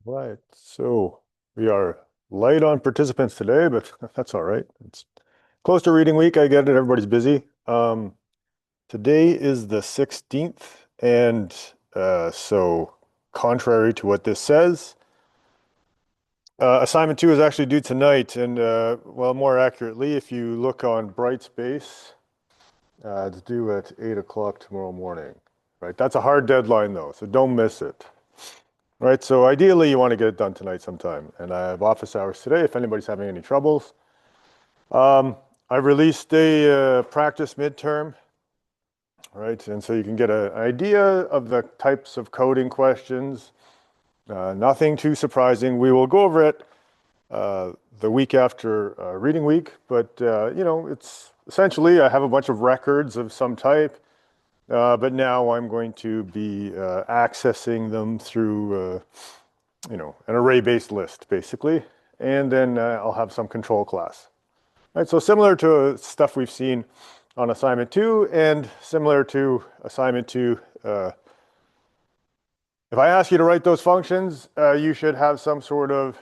Right. So we are light on participants today, but that's all right. It's close to reading week. I get it. Everybody's busy. Today is the 16th, and so contrary to what this says, assignment 2 is actually due tonight. And well, more accurately, if you look on Brightspace, it's due at 8 o'clock tomorrow morning. Right. That's a hard deadline though, so don't miss it. Right, so ideally you want to get it done tonight sometime. And I have office hours today if anybody's having any troubles. I've released a practice midterm, right? And so you can get an idea of the types of coding questions. Nothing too surprising. We will go over it the week after reading week, but it's essentially I have a bunch of records of some type. But now I'm going to be accessing them through, an array-based list, basically. And then I'll have some control class. Right, so similar to stuff we've seen on assignment 2 and similar to assignment 2, if I ask you to write those functions, you should have some sort of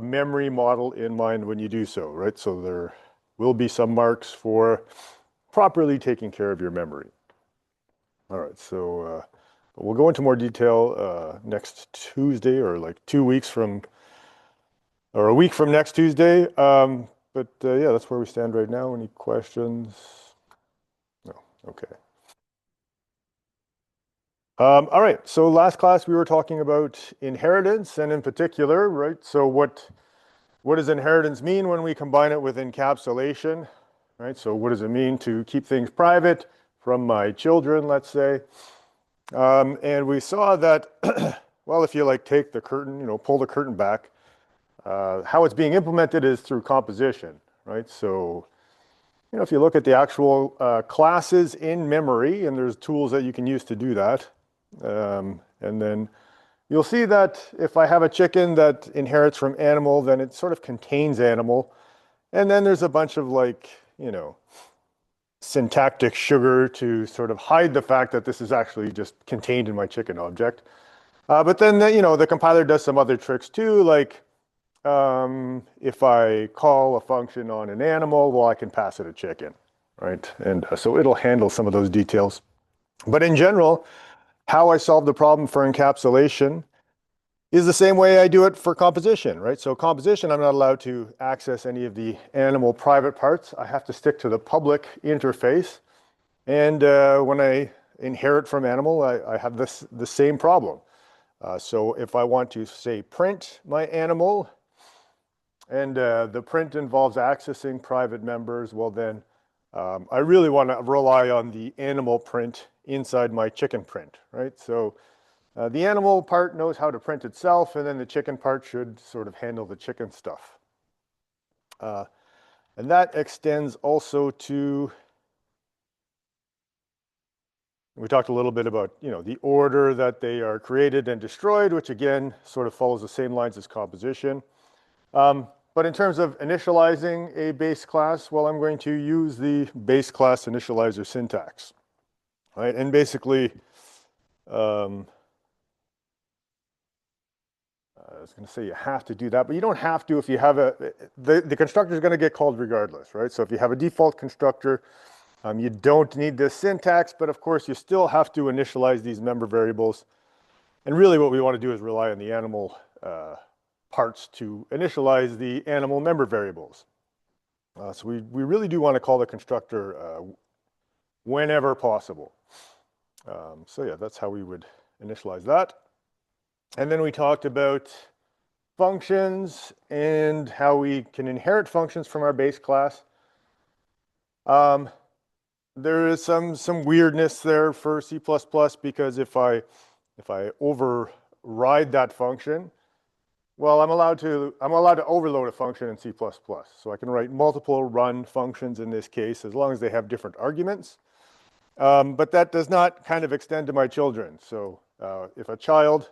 memory model in mind when you do so, right? So there will be some marks for properly taking care of your memory. All right, so we'll go into more detail next Tuesday, or like 2 weeks from, or a week from next Tuesday. But yeah, that's where we stand right now. Any questions? No, okay. All right, so last class we were talking about inheritance, and in particular, right? So what does inheritance mean when we combine it with encapsulation, right? So what does it mean to keep things private from my children, let's say? And we saw that, well, if you like take the curtain, pull the curtain back, how it's being implemented is through composition, right? So, if you look at the actual classes in memory, and there's tools that you can use to do that, and then you'll see that if I have a chicken that inherits from animal, then it sort of contains animal. And then there's a bunch of syntactic sugar to sort of hide the fact that this is actually just contained in my chicken object. But then, the compiler does some other tricks too, like if I call a function on an animal, well, I can pass it a chicken, right? And so it'll handle some of those details. But in general, how I solve the problem for encapsulation is the same way I do it for composition, right? So composition, I'm not allowed to access any of the animal private parts. I have to stick to the public interface. And when I inherit from animal, I have the same problem. So if I want to, say, print my animal, and the print involves accessing private members, well then, I really want to rely on the animal print inside my chicken print, right? So the animal part knows how to print itself, and then the chicken part should sort of handle the chicken stuff. And that extends also to, we talked a little bit about, the order that they are created and destroyed, which again, sort of follows the same lines as composition. But in terms of initializing a base class, well, I'm going to use the base class initializer syntax, right? And basically, I was going to say you have to do that, but you don't have to if you have the constructor is going to get called regardless, right? So if you have a default constructor, you don't need this syntax, but of course you still have to initialize these member variables. And really what we want to do is rely on the animal parts to initialize the animal member variables. So we really do want to call the constructor whenever possible. So yeah, that's how we would initialize that. And then we talked about functions and how we can inherit functions from our base class. There is some weirdness there for C++ because if I override that function, well, I'm allowed to overload a function in C++. So I can write multiple run functions in this case, as long as they have different arguments. But that does not kind of extend to my children. So if a child,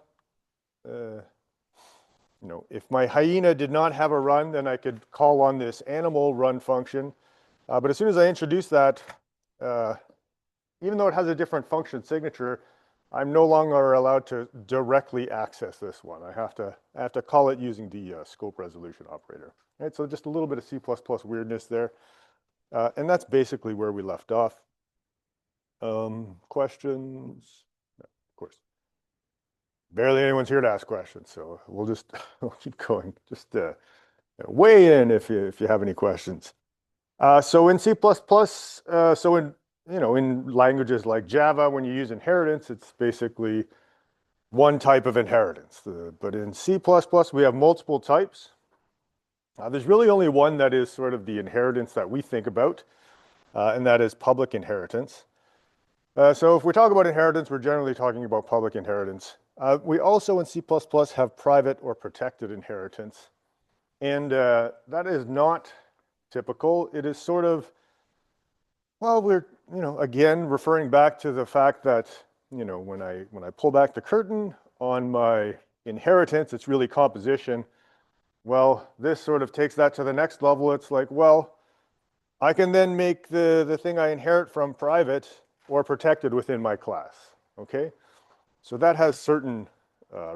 if my hyena did not have a run, then I could call on this animal run function. But as soon as I introduce that, even though it has a different function signature, I'm no longer allowed to directly access this one. I have to call it using the scope resolution operator. Right, so just a little bit of C++ weirdness there. And that's basically where we left off. Questions? No, of course. Barely anyone's here to ask questions, so we'll just we'll keep going. Just weigh in if you have any questions. So in C++, so in languages like Java, when you use inheritance, it's basically one type of inheritance. But in C++, we have multiple types. There's really only one that is sort of the inheritance that we think about, and that is public inheritance. So if we talk about inheritance, we're generally talking about public inheritance. We also in C++ have private or protected inheritance. And that is not typical. It is sort of, well, we're, again, referring back to the fact that, when I pull back the curtain on my inheritance, it's really composition. Well, this sort of takes that to the next level. It's like, well, I can then make the thing I inherit from private or protected within my class, okay? So that has certain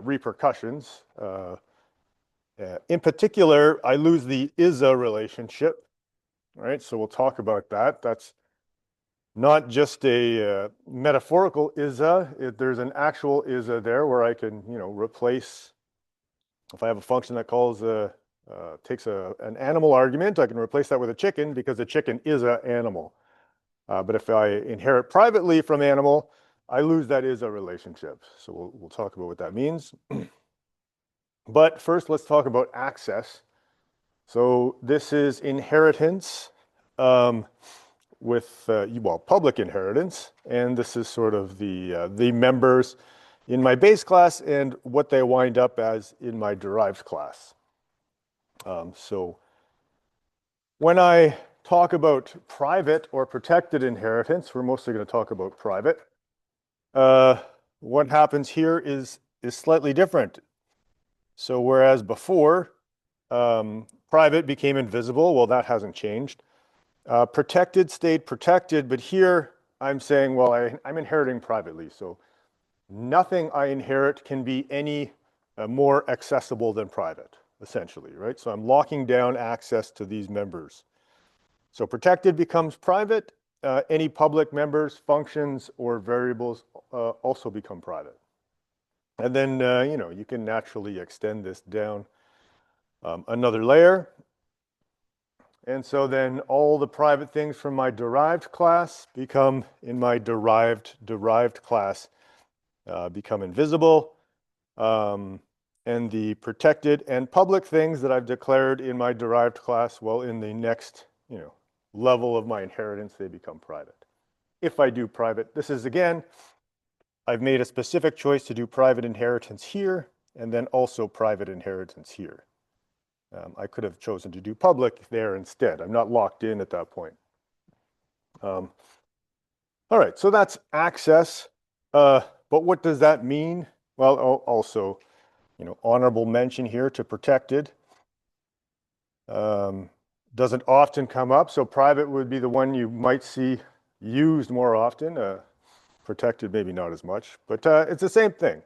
repercussions. In particular, I lose the is-a relationship, right? So we'll talk about that. That's not just a metaphorical is-a. There's an actual is-a there where I can, replace. If I have a function that calls takes an animal argument, I can replace that with a chicken because a chicken is an animal. But if I inherit privately from animal, I lose that is-a relationship. So we'll talk about what that means. But first, let's talk about access. So this is inheritance with, public inheritance. And this is sort of the members in my base class and what they wind up as in my derived class. So when I talk about private or protected inheritance, we're mostly going to talk about private. What happens here is slightly different. So whereas before, private became invisible, well, that hasn't changed. Protected stayed protected, but here I'm saying, well, I'm inheriting privately. So nothing I inherit can be any more accessible than private, essentially, right? So I'm locking down access to these members. So protected becomes private. Any public members, functions, or variables also become private. And then, you can naturally extend this down another layer. And so then all the private things from my derived class become, in my derived class, become invisible. And the protected and public things that I've declared in my derived class, well, in the next, level of my inheritance, they become private. If I do private, this is, again, I've made a specific choice to do private inheritance here, and then also private inheritance here. I could have chosen to do public there instead. I'm not locked in at that point. All right, so that's access. But what does that mean? Well, also, honorable mention here to protected. Doesn't often come up, so private would be the one you might see used more often. Protected, maybe not as much, but it's the same thing.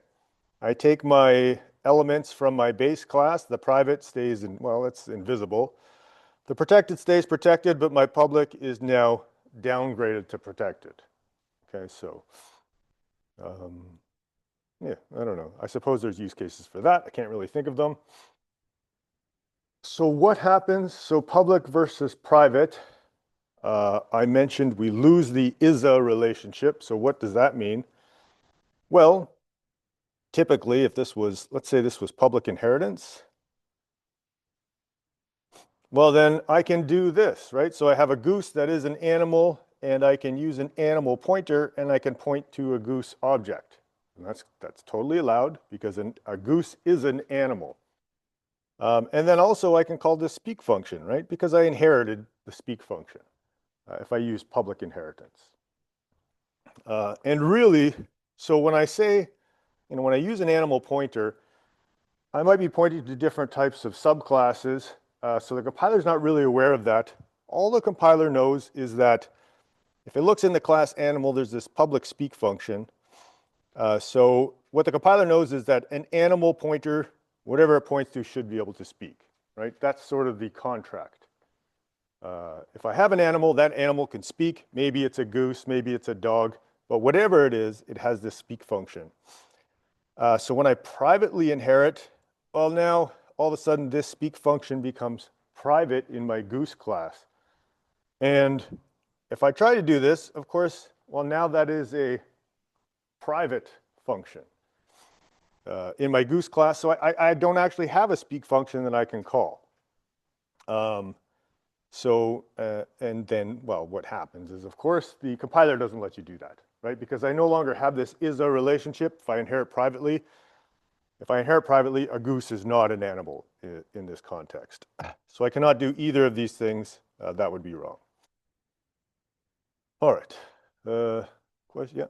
I take my elements from my base class. The private stays in, well, it's invisible. The protected stays protected, but my public is now downgraded to protected. Okay, so, yeah, I don't know. I suppose there's use cases for that. I can't really think of them. So what happens? So public versus private. I mentioned we lose the is-a relationship. So what does that mean? Well, typically, if this was, let's say this was public inheritance, well, then I can do this, right? So I have a goose that is an animal, and I can use an animal pointer, and I can point to a goose object. And that's totally allowed because a goose is an animal. And then also I can call this speak function, right? Because I inherited the speak function if I use public inheritance. And really, so when I say, when I use an animal pointer, I might be pointing to different types of subclasses. So the compiler's not really aware of that. All the compiler knows is that if it looks in the class animal, there's this public speak function. So what the compiler knows is that an animal pointer, whatever it points to, should be able to speak, right? That's sort of the contract. If I have an animal, that animal can speak. Maybe it's a goose, maybe it's a dog, but whatever it is, it has this speak function. So when I privately inherit, well, now all of a sudden this speak function becomes private in my goose class. And if I try to do this, of course, well, now that is a private function in my goose class. So I don't actually have a speak function that I can call. And then, well, what happens is, of course, the compiler doesn't let you do that, right? Because I no longer have this is-a relationship if I inherit privately. If I inherit privately, a goose is not an animal in this context. So I cannot do either of these things. That would be wrong. All right. Question? Yeah.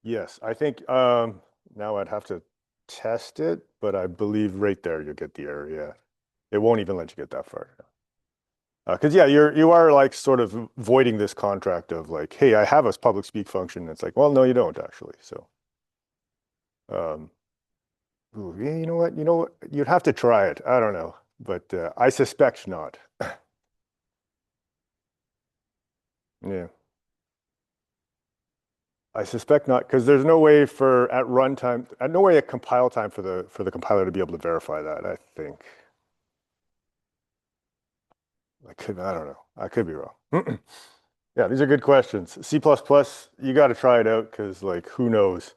Yes, I think now I'd have to test it, but I believe right there you'll get the error. Yeah, it won't even let you get that far. Because yeah, you are like sort of voiding this contract of like, hey, I have a public speak function. It's like, well, no, you don't actually. So, ooh, yeah, you know what, you'd have to try it. I don't know, but I suspect not. Yeah. I suspect not, because there's no way for at runtime, no way at compile time for the compiler to be able to verify that, I think. I don't know. I could be wrong. Yeah, these are good questions. C++, you got to try it out because, like, who knows?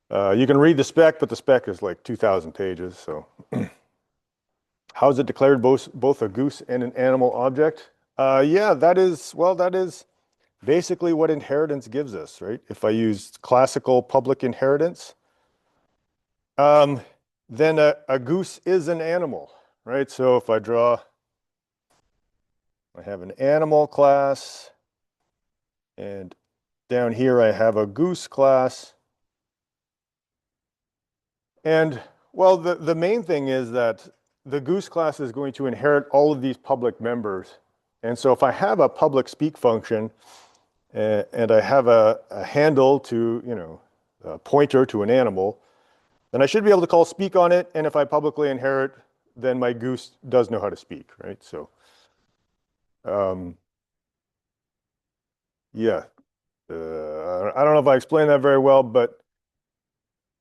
You can read the spec, but the spec is like 2,000 pages. So, how is it declared both a goose and an animal object? Yeah, that is basically what inheritance gives us, right? If I use classical public inheritance, then a goose is an animal, right? So if I have an animal class, and down here I have a goose class. And well, the main thing is that the goose class is going to inherit all of these public members. And so if I have a public speak function and I have a handle to, a pointer to an animal, then I should be able to call speak on it. And if I publicly inherit, then my goose does know how to speak, right? So, yeah, I don't know if I explained that very well, but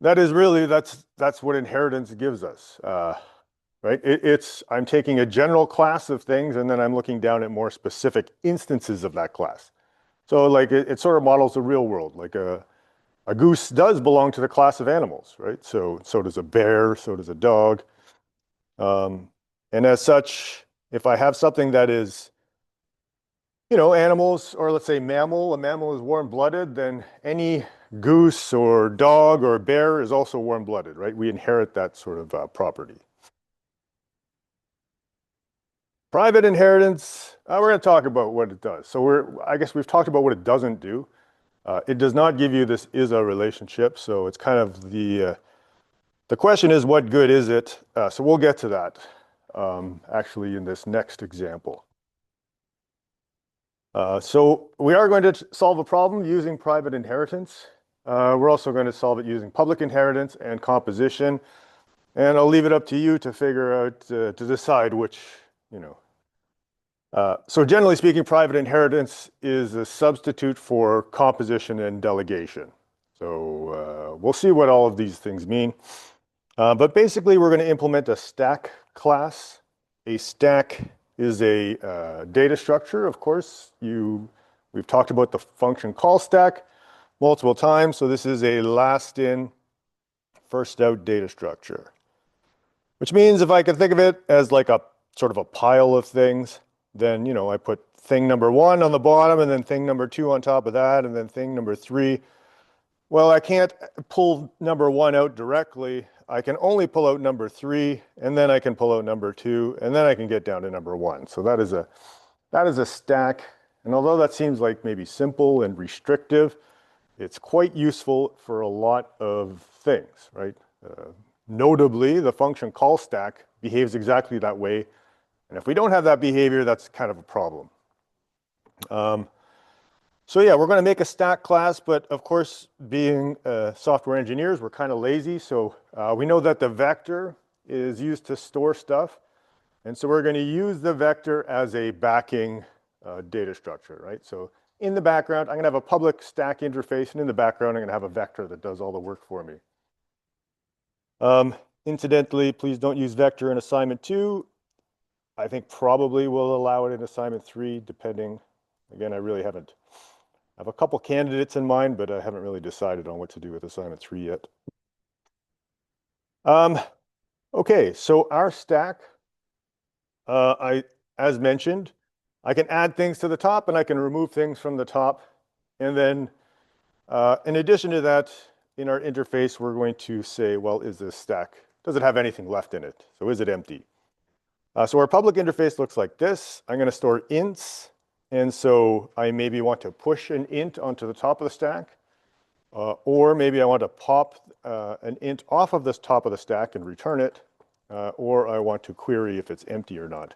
that is really, that's what inheritance gives us, right? I'm taking a general class of things and then I'm looking down at more specific instances of that class. So like it sort of models the real world. Like a goose does belong to the class of animals, right? So does a bear, so does a dog. And as such, if I have something that is, animals, or let's say a mammal is warm-blooded, then any goose or dog or bear is also warm-blooded, right? We inherit that sort of property. Private inheritance, we're going to talk about what it does. So I guess we've talked about what it doesn't do. It does not give you this is-a relationship. So it's kind of the question is, what good is it? So we'll get to that actually in this next example. So we are going to solve a problem using private inheritance. We're also going to solve it using public inheritance and composition. And I'll leave it up to you to figure out, to decide which, So generally speaking, private inheritance is a substitute for composition and delegation. So we'll see what all of these things mean. But basically, we're going to implement a stack class. A stack is a data structure, of course. We've talked about the function call stack multiple times. So this is a last in, first out data structure, which means if I can think of it as like a sort of a pile of things, then, I put thing number 1 on the bottom and then thing number 2 on top of that and then thing number 3. Well, I can't pull number 1 out directly. I can only pull out number 3, and then I can pull out number 2, and then I can get down to number 1. So that is a stack. And although that seems like maybe simple and restrictive, it's quite useful for a lot of things, right? Notably, the function call stack behaves exactly that way. And if we don't have that behavior, that's kind of a problem. So yeah, we're going to make a stack class, but of course, being software engineers, we're kind of lazy. So we know that the vector is used to store stuff. And so we're going to use the vector as a backing data structure, right? So in the background, I'm going to have a public stack interface, and in the background, I'm going to have a vector that does all the work for me. Incidentally, please don't use vector in assignment 2. I think probably we'll allow it in assignment 3, depending. Again, I really haven't. I have a couple candidates in mind, but I haven't really decided on what to do with assignment 3 yet. Okay, so our stack, as mentioned, I can add things to the top and I can remove things from the top. And then in addition to that, in our interface, we're going to say, well, is this stack, does it have anything left in it? So is it empty? So our public interface looks like this. I'm going to store ints. And so I maybe want to push an int onto the top of the stack. Or maybe I want to pop an int off of this top of the stack and return it. Or I want to query if it's empty or not.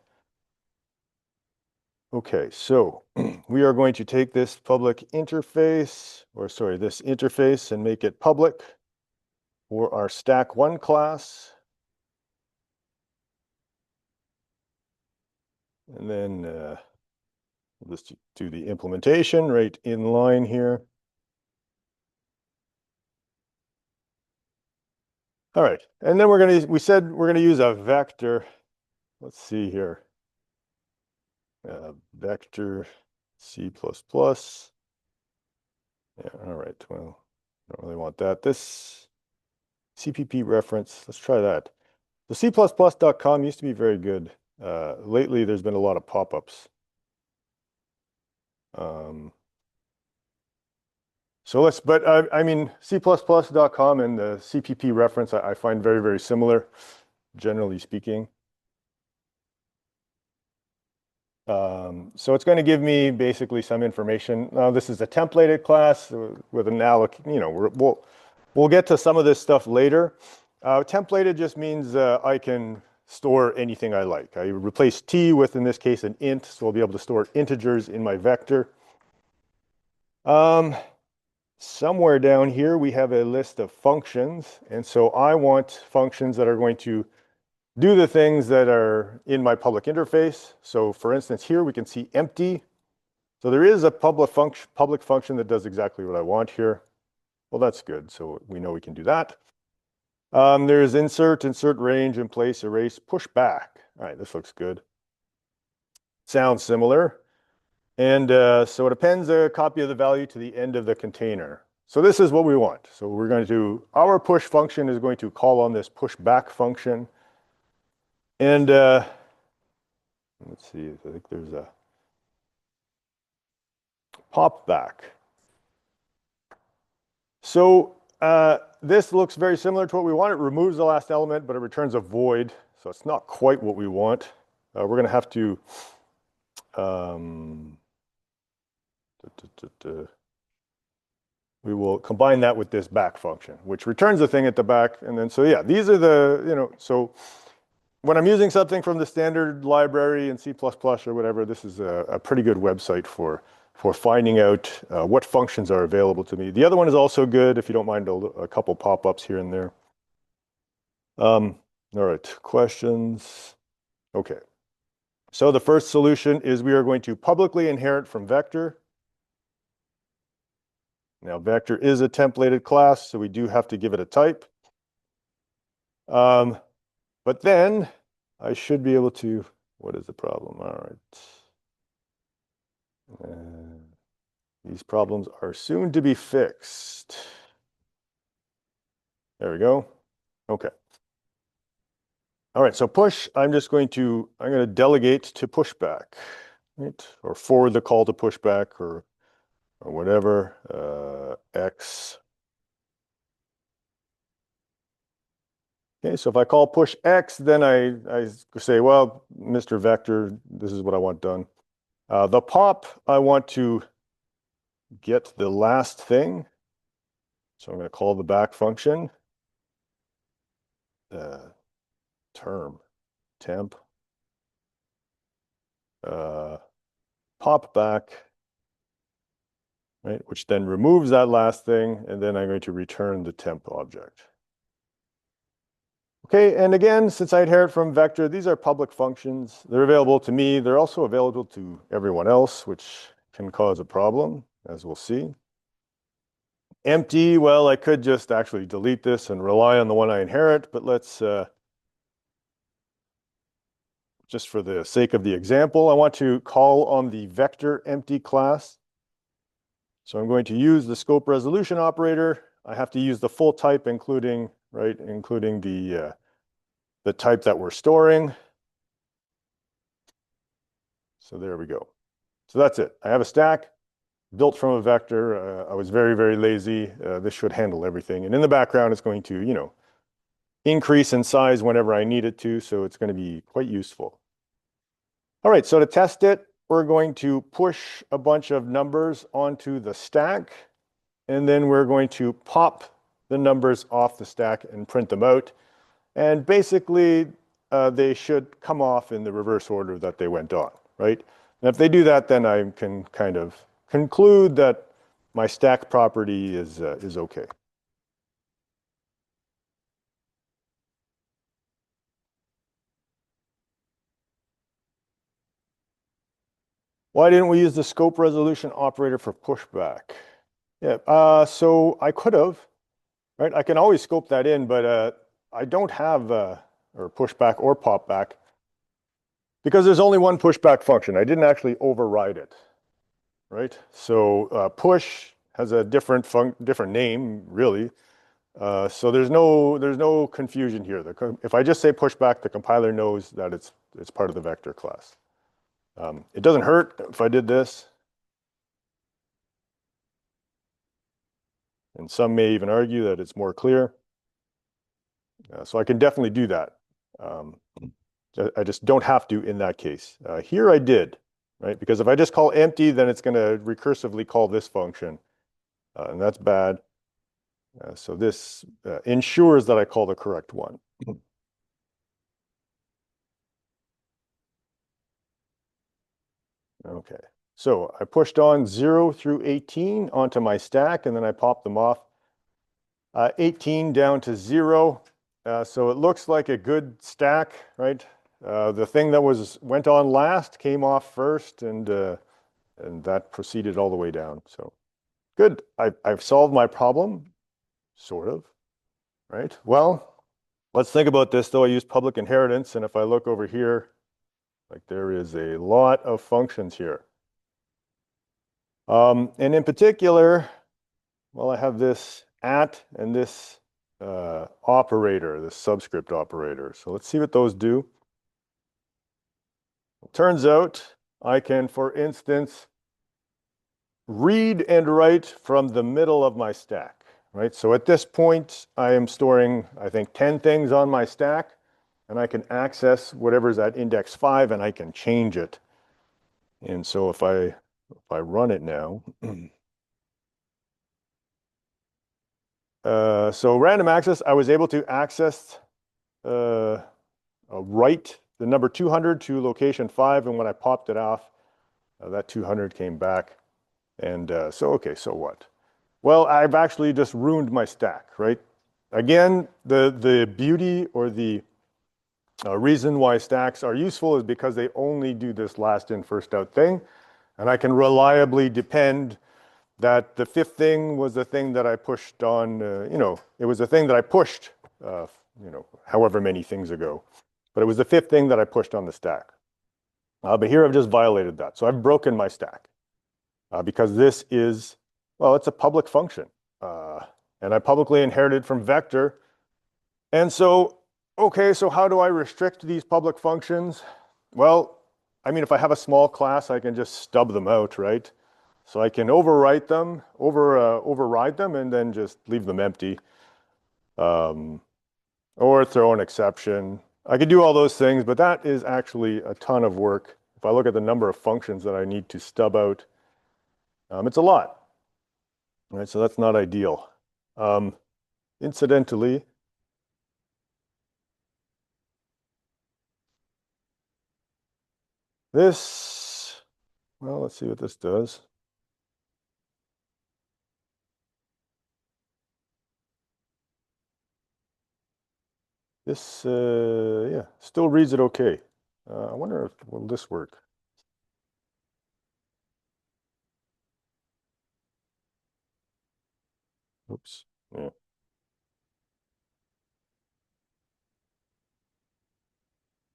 Okay, so we are going to take this public interface, or sorry, this interface and make it public for our stack1 class. And then we'll just do the implementation right in line here. All right, and then we said we're gonna use a vector. Let's see here. Vector C++. Yeah, all right, well, don't really want that. This CPP reference, let's try that. The C++.com used to be very good. Lately, there's been a lot of pop-ups. But I mean, C++.com and the CPP reference, I find very, very similar, generally speaking. So it's going to give me basically some information. Now, this is a templated class with an we'll get to some of this stuff later. Templated just means I can store anything I like. I replace t with, in this case, an int, so I'll be able to store integers in my vector. Somewhere down here, we have a list of functions. And so I want functions that are going to do the things that are in my public interface. So for instance, here we can see empty. So there is a public function that does exactly what I want here. Well, that's good. So we know we can do that. There's insert range, in place, erase, push back. All right, this looks good. Sounds similar. And so it appends a copy of the value to the end of the container. So this is what we want. So we're going to do, our push function is going to call on this push back function. And let's see, I think there's a pop back. So this looks very similar to what we want. It removes the last element, but it returns a void. So it's not quite what we want. We're going to have to we will combine that with this back function, which returns the thing at the back. And then, so yeah, these are the, so when I'm using something from the standard library in C++ or whatever, this is a pretty good website for finding out what functions are available to me. The other one is also good, if you don't mind a couple pop-ups here and there. All right, questions? Okay. So the first solution is we are going to publicly inherit from vector. Now, vector is a templated class, so we do have to give it a type. But then I should be able to, what is the problem? All right. These problems are soon to be fixed. There we go. Okay. All right, so push, I'm going to delegate to pushback, right? Or forward the call to pushback or whatever, X. Okay, so if I call push X, then I say, well, Mr. Vector, this is what I want done. The pop, I want to get the last thing. So I'm going to call the back function. term, temp, pop back, right? Which then removes that last thing, and then I'm going to return the temp object. Okay, and again, since I inherit from vector, these are public functions. They're available to me. They're also available to everyone else, which can cause a problem, as we'll see. Empty, well, I could just actually delete this and rely on the one I inherit, but let's, just for the sake of the example, I want to call on the vector empty class. So I'm going to use the scope resolution operator. I have to use the full type, including, right, including the type that we're storing. So there we go. So that's it. I have a stack built from a vector. I was very, very lazy. This should handle everything. And in the background, it's going to, you know, increase in size whenever I need it to. So it's going to be quite useful. All right, so to test it, we're going to push a bunch of numbers onto the stack. And then we're going to pop the numbers off the stack and print them out. And basically, they should come off in the reverse order that they went on, right? And if they do that, then I can kind of conclude that my stack property is okay. Why didn't we use the scope resolution operator for pushback? Yeah, so I could have, right? I can always scope that in, but I don't have or pushback or popback because there's only one pushback function. I didn't actually override it, right? So push has a different name, really. So there's no confusion here. If I just say pushback, the compiler knows that it's part of the vector class. It doesn't hurt if I did this. And some may even argue that it's more clear. So I can definitely do that. I just don't have to in that case. Here I did, right? Because if I just call empty, then it's going to recursively call this function. And that's bad. So this ensures that I call the correct one. Okay, so I pushed on 0 through 18 onto my stack, and then I popped them off. 18 down to 0. So it looks like a good stack, right? The thing that went on last came off first, and that proceeded all the way down. So good. I've solved my problem, sort of, right? Well, let's think about this, though. I use public inheritance, and if I look over here, like there is a lot of functions here. And in particular, well, I have this at and this operator, this subscript operator. So let's see what those do. It turns out I can, for instance, read and write from the middle of my stack, right? So at this point, I am storing, I think, 10 things on my stack, and I can access whatever's at index 5, and I can change it. And so if I run it now, so random access, I was able to access write the number 200 to location 5, and when I popped it off, that 200 came back. And so, okay, so what? Well, I've actually just ruined my stack, right? Again, the beauty or the reason why stacks are useful is because they only do this last in, first out thing. And I can reliably depend that the fifth thing was the thing that I pushed on, you know, it was the thing that I pushed, you know, however many things ago. But it was the fifth thing that I pushed on the stack. But here I've just violated that. So I've broken my stack because this is, well, it's a public function. And I publicly inherited from vector. And so, okay, so how do I restrict these public functions? Well, I mean, if I have a small class, I can just stub them out, right? So I can override them, and then just leave them empty. Or throw an exception. I could do all those things, but that is actually a ton of work. If I look at the number of functions that I need to stub out, it's a lot. Right, so that's not ideal. Incidentally, This, well, let's see what this does. This, yeah, still reads it okay. I wonder if, will this work? Oops. Yeah.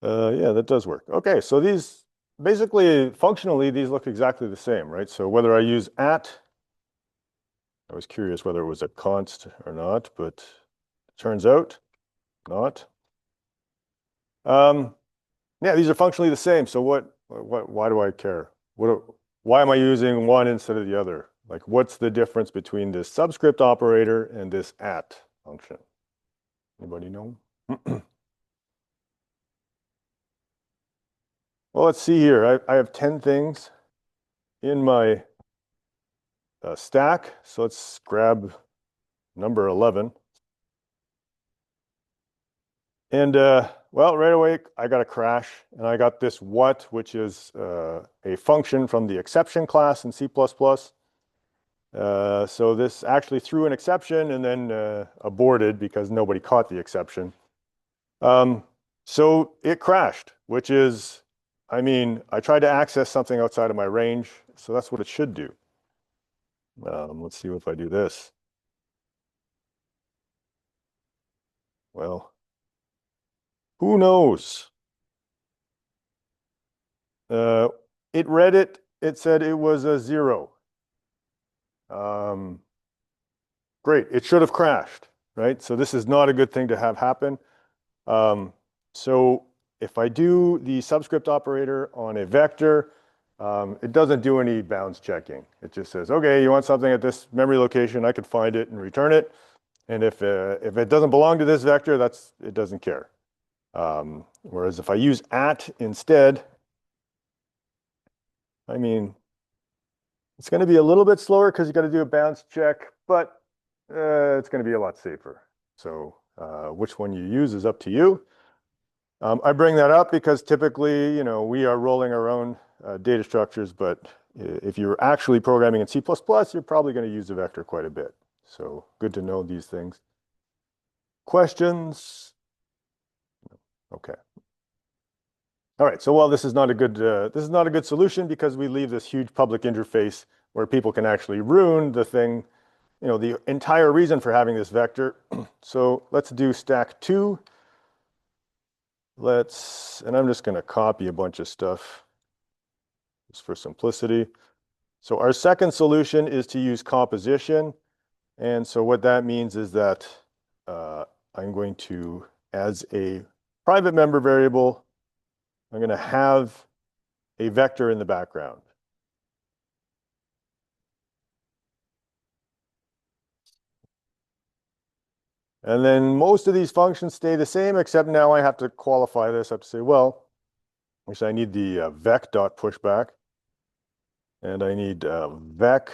Yeah, that does work. Okay, so these, basically, functionally, these look exactly the same, right? So whether I use at, I was curious whether it was a const or not, but it turns out not. Yeah, these are functionally the same. So why do I care? Why am I using one instead of the other? Like, what's the difference between this subscript operator and this at function? Anybody know? Well, let's see here. I have 10 things in my stack. So let's grab number 11. And well, right away, I got a crash, and I got this what, which is a function from the exception class in C++. So this actually threw an exception and then aborted because nobody caught the exception. So it crashed, which is, I mean, I tried to access something outside of my range, so that's what it should do. Let's see if I do this. Well, who knows? Uh, it read it. It said it was a 0. Great. It should have crashed, right? So this is not a good thing to have happen. So if I do the subscript operator on a vector, it doesn't do any bounds checking. It just says, okay, you want something at this memory location, I could find it and return it. And if it doesn't belong to this vector, it doesn't care. Whereas if I use at instead, I mean, it's going to be a little bit slower because you got to do a bounds check, but it's going to be a lot safer. So which one you use is up to you. I bring that up because typically, you know, we are rolling our own data structures, but if you're actually programming in C++, you're probably going to use the vector quite a bit. So good to know these things. Questions? Okay. All right. So, well, this is not a good solution because we leave this huge public interface where people can actually ruin the thing, you know, the entire reason for having this vector. So let's do stack 2. And I'm just going to copy a bunch of stuff just for simplicity. So our second solution is to use composition. And so what that means is that I'm going to, as a private member variable, I'm going to have a vector in the background. And then most of these functions stay the same, except now I have to qualify this. I have to say, well, actually I need the vec.pushback. And I need vec.back.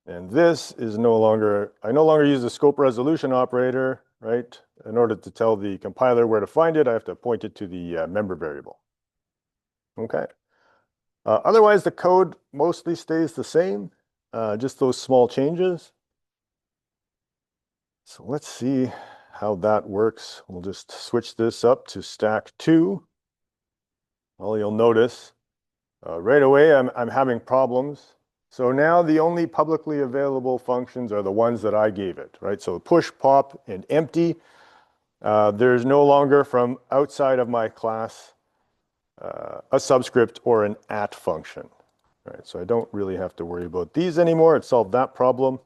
And this is I no longer use the scope resolution operator, right? In order to tell the compiler where to find it, I have to point it to the member variable. Okay. Otherwise, the code mostly stays the same, just those small changes. So let's see how that works. We'll just switch this up to stack 2. Well, you'll notice right away I'm having problems. So now the only publicly available functions are the ones that I gave it, right? So push, pop, and empty. There's no longer from outside of my class a subscript or an at function, right? So I don't really have to worry about these anymore. It solved that problem.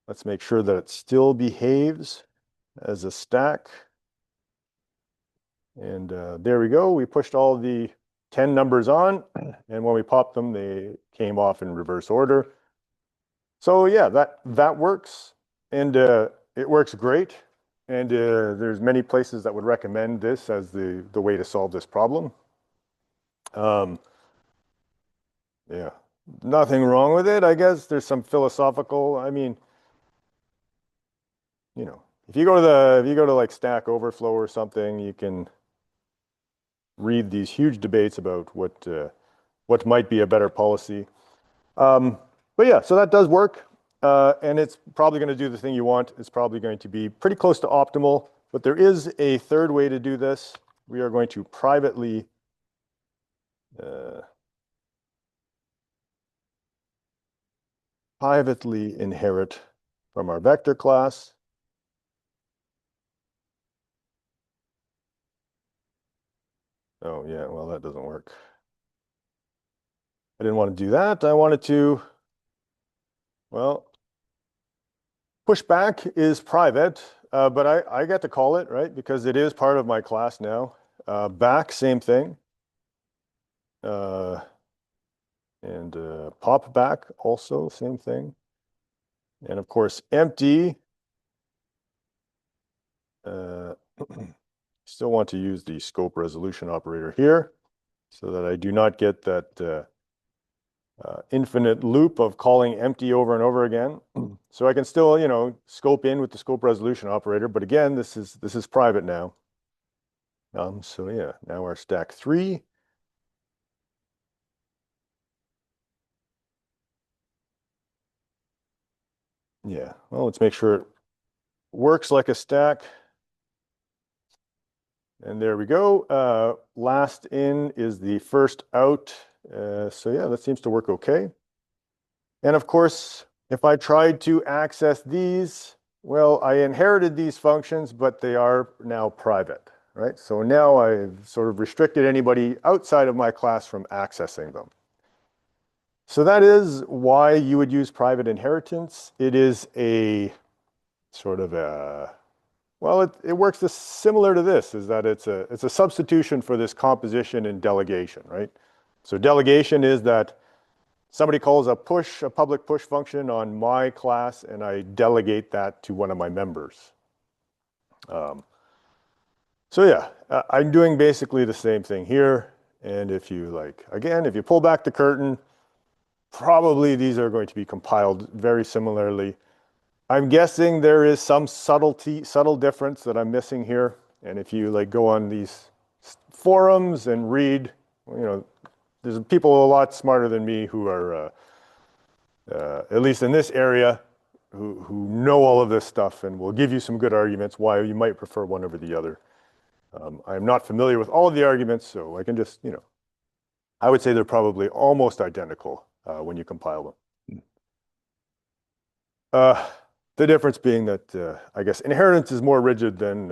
Let's make sure that it still behaves as a stack. And there we go. We pushed all the 10 numbers on, and when we popped them, they came off in reverse order. So yeah, that works, and it works great. And there's many places that would recommend this as the way to solve this problem. Yeah, nothing wrong with it. I guess there's some philosophical, I mean, you know, if you go to like Stack Overflow or something, you can read these huge debates about what might be a better policy. But yeah, so that does work. And it's probably going to do the thing you want. It's probably going to be pretty close to optimal, but there is a third way to do this. We are going to privately inherit from our vector class. Oh yeah, well, that doesn't work. I didn't want to do that. I wanted to, well, pushback is private, but I get to call it, right? Because it is part of my class now. Back, same thing. And pop back also, same thing. And of course, empty. Still want to use the scope resolution operator here so that I do not get that infinite loop of calling empty over and over again. So I can still, scope in with the scope resolution operator, but again, this is private now. So yeah, now our stack 3. Yeah, well, let's make sure it works like a stack. And there we go. Last in is the first out. So yeah, that seems to work okay. And of course, if I tried to access these, well, I inherited these functions, but they are now private, right? So now I've sort of restricted anybody outside of my class from accessing them. So that is why you would use private inheritance. It is a sort of a, well, it works similar to this, is that it's a substitution for this composition and delegation, right? So delegation is that somebody calls a public push function on my class, and I delegate that to one of my members. So yeah, I'm doing basically the same thing here. And if you if you pull back the curtain, probably these are going to be compiled very similarly. I'm guessing there is some subtle difference that I'm missing here. And if you go on these forums and read, there's people a lot smarter than me who are, at least in this area, who know all of this stuff and will give you some good arguments why you might prefer one over the other. I'm not familiar with all of the arguments, so I can just, I would say they're probably almost identical when you compile them. The difference being that I guess inheritance is more rigid than,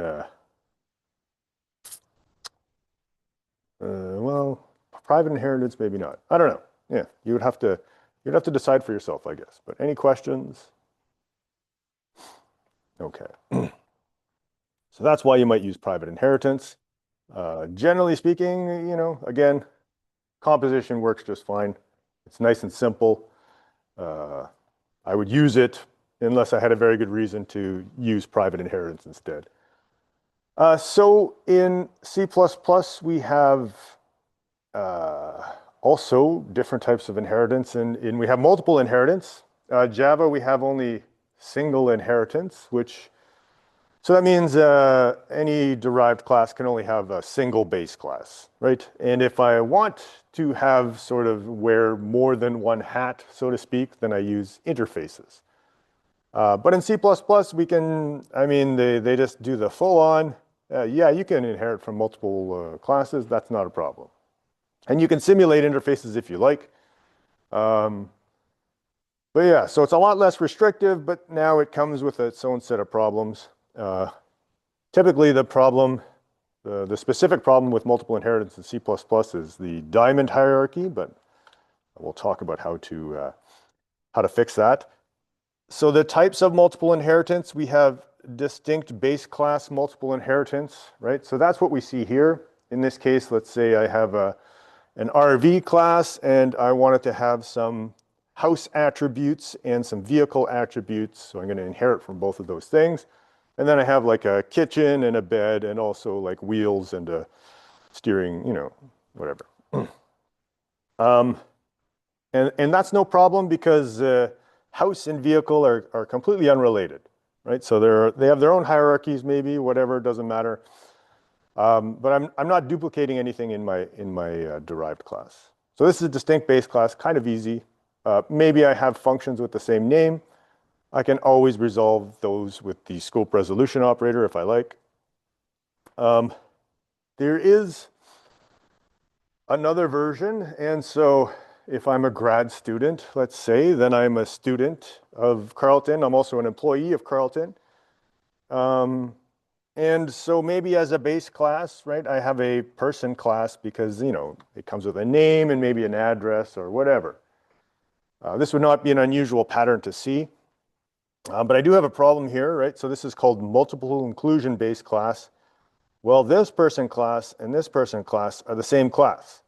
well, private inheritance, maybe not. I don't know. Yeah, you'd have to decide for yourself, I guess. But any questions? Okay. So that's why you might use private inheritance. Generally speaking, again, composition works just fine. It's nice and simple. I would use it unless I had a very good reason to use private inheritance instead. So in C++, we have also different types of inheritance, and we have multiple inheritance. Java, we have only single inheritance, so that means any derived class can only have a single base class, right? And if I want to have sort of wear more than one hat, so to speak, then I use interfaces. But in C++, we can, they just do the full on. Yeah, you can inherit from multiple classes. That's not a problem. And you can simulate interfaces if you like. But yeah, so it's a lot less restrictive, but now it comes with its own set of problems. Typically, the specific problem with multiple inheritance in C++ is the diamond hierarchy, but we'll talk about how to fix that. So the types of multiple inheritance, we have distinct base class multiple inheritance, right? So that's what we see here. In this case, let's say I have an RV class and I want it to have some house attributes and some vehicle attributes. So I'm going to inherit from both of those things. And then I have like a kitchen and a bed and also like wheels and a steering, whatever. And that's no problem because house and vehicle are completely unrelated, right? So they have their own hierarchies, maybe, whatever, doesn't matter. But I'm not duplicating anything in my derived class. So this is a distinct base class, kind of easy. Maybe I have functions with the same name. I can always resolve those with the scope resolution operator if I like. There is another version, and so if I'm a grad student, let's say, then I'm a student of Carleton. I'm also an employee of Carleton. And so maybe as a base class, right, I have a person class because, you know, it comes with a name and maybe an address or whatever. This would not be an unusual pattern to see. But I do have a problem here, right? So this is called multiple inclusion base class. Well, this person class and this person class are the same class.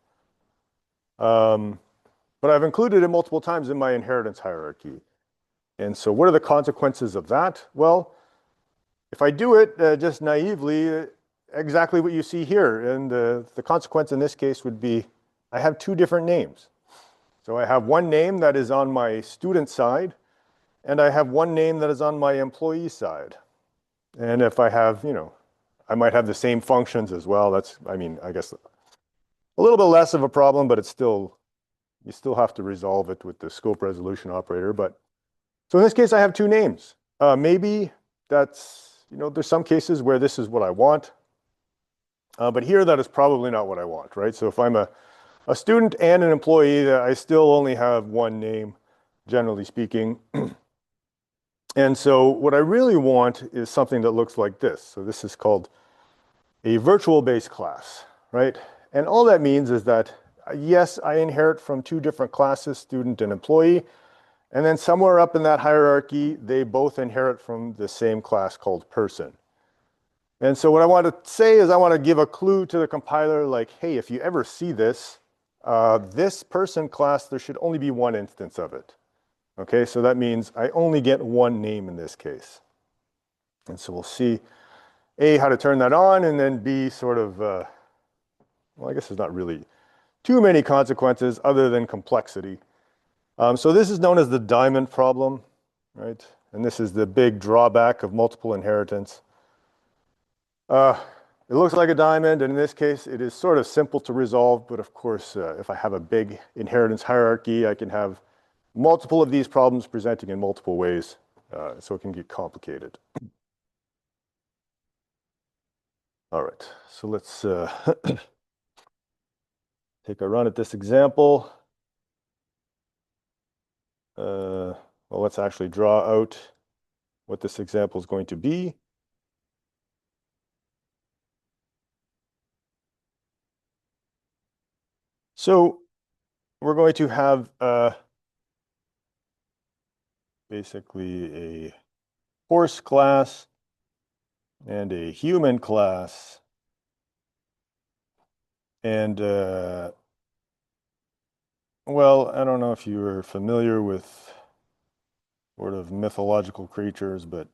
But I've included it multiple times in my inheritance hierarchy. And so what are the consequences of that? Well, if I do it just naively, exactly what you see here. And the consequence in this case would be I have two different names. So I have one name that is on my student side, and I have one name that is on my employee side. And if I have, you know, I might have the same functions as well. That's, I mean, I guess a little bit less of a problem, but it's still, you still have to resolve it with the scope resolution operator. But so in this case, I have two names. Maybe that's, you know, there's some cases where this is what I want. But here, that is probably not what I want, right? So if I'm a student and an employee, I still only have one name, generally speaking. And so what I really want is something that looks like this. So this is called a virtual base class, right? And all that means is that, yes, I inherit from two different classes, student and employee. And then somewhere up in that hierarchy, they both inherit from the same class called person. And so what I want to say is I want to give a clue to the compiler like, hey, if you ever see this, this person class, there should only be one instance of it. Okay, so that means I only get one name in this case. And so we'll see, A, how to turn that on, and then B, sort of, well, I guess there's not really too many consequences other than complexity. So this is known as the diamond problem, right? And this is the big drawback of multiple inheritance. It looks like a diamond, and in this case, it is sort of simple to resolve. But of course, if I have a big inheritance hierarchy, I can have multiple of these problems presenting in multiple ways, so it can get complicated. All right, so let's take a run at this example. Well, let's actually draw out what this example is going to be. So we're going to have basically a horse class and a human class. And well, I don't know if you are familiar with sort of mythological creatures, but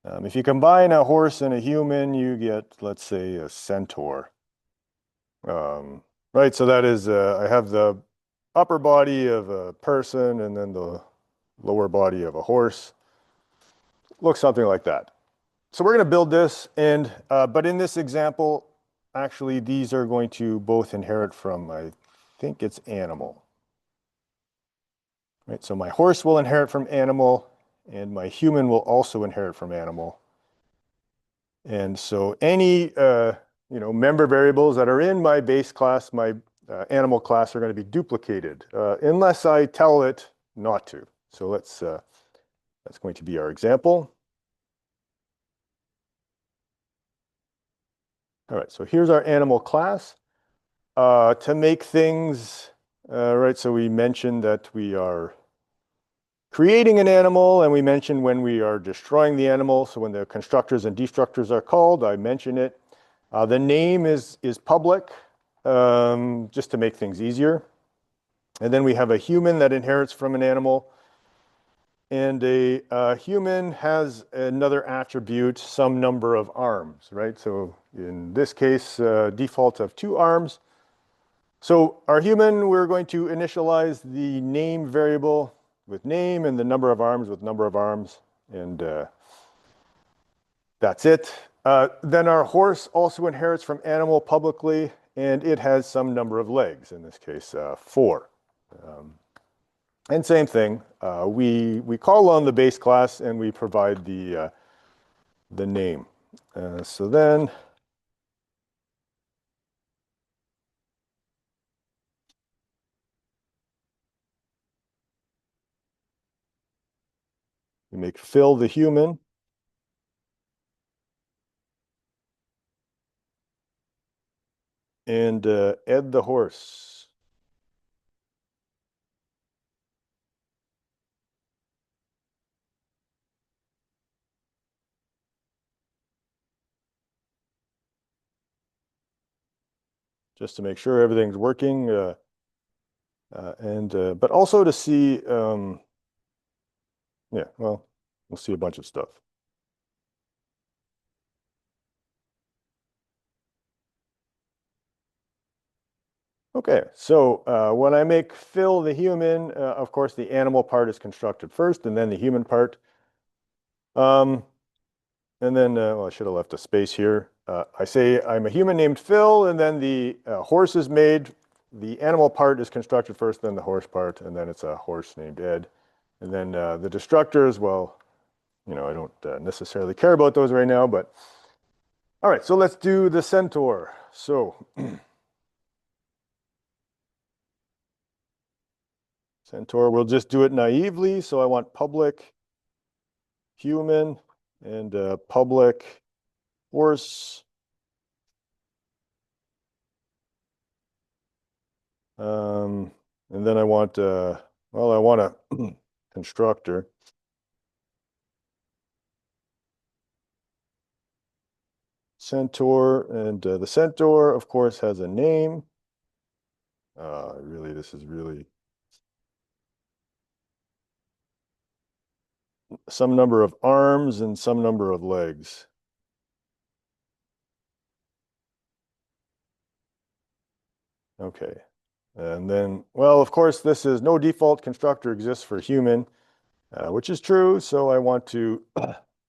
if you combine a horse and a human, you get, let's say, a centaur. Right, so that is, I have the upper body of a person and then the lower body of a horse. Looks something like that. So we're going to build this, and but in this example, actually, these are going to both inherit from, I think it's animal. Right, so my horse will inherit from animal, and my human will also inherit from animal. And so any member variables that are in my base class, my animal class, are going to be duplicated unless I tell it not to. So that's going to be our example. All right, so here's our animal class. To make things, right, so we mentioned that we are creating an animal, and we mentioned when we are destroying the animal. So when the constructors and destructors are called, I mention it. The name is public, just to make things easier. And then we have a human that inherits from an animal. And a human has another attribute, some number of arms, right? So in this case, default of 2 arms. So our human, we're going to initialize the name variable with name and the number of arms with number of arms. And That's it. Then our horse also inherits from animal publicly, and it has some number of legs, in this case, 4. And same thing, we call on the base class and we provide the name. So then we make Phil the human. And Ed the horse. Just to make sure everything's working, but also to see, yeah, well, we'll see a bunch of stuff. Okay, so when I make Phil the human, of course, the animal part is constructed first, and then the human part. And then, well, I should have left a space here. I say I'm a human named Phil, and then the horse is made. The animal part is constructed first, then the horse part, and then it's a horse named Ed. And then the destructors, well, you know, I don't necessarily care about those right now, but all right, so let's do the centaur. So centaur, we'll just do it naively. So I want public human and public horse. And then I want, well, I want a constructor. Centaur, and the centaur, of course, has a name. Really, this is really some number of arms and some number of legs. Okay. And then, well, of course, this is no default constructor exists for human, which is true. So I want to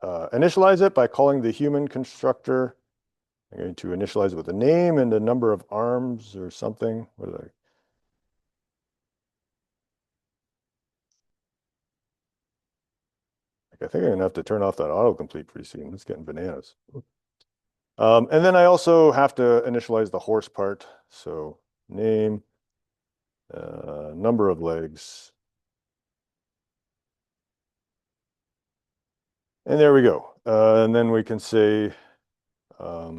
initialize it by calling the human constructor. I'm going to initialize it with a name and a number of arms or something. What did I? I think I'm going to have to turn off that autocomplete pretty soon. It's getting bananas. And then I also have to initialize the horse part. So name, number of legs. And there we go. And then we can say a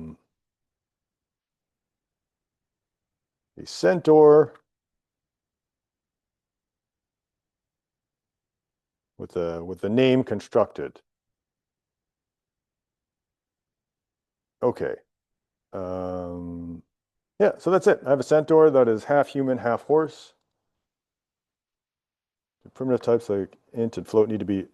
centaur with the name constructed. Okay. Yeah, so that's it. I have a centaur that is half human, half horse. The primitive types like int and float need to be.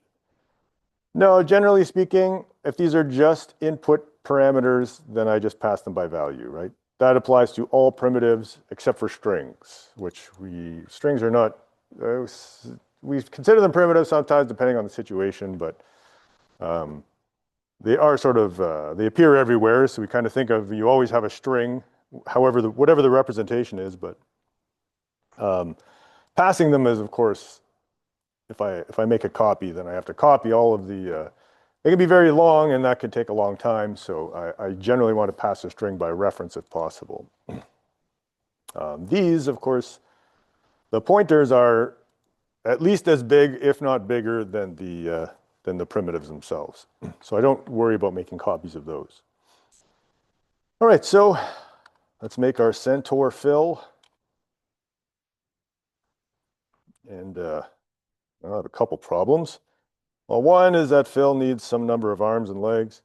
No, generally speaking, if these are just input parameters, then I just pass them by value, right? That applies to all primitives except for strings, which strings are not, we consider them primitives sometimes depending on the situation, but they are sort of, they appear everywhere. So we kind of think of, you always have a string, however, whatever the representation is, but passing them is, of course, if I make a copy, then I have to copy all of the, it can be very long and that could take a long time. So I generally want to pass a string by reference if possible. These, of course, the pointers are at least as big, if not bigger, than the primitives themselves. So I don't worry about making copies of those. All right, so let's make our centaur Phil. And I have a couple problems. Well, one is that Phil needs some number of arms and legs.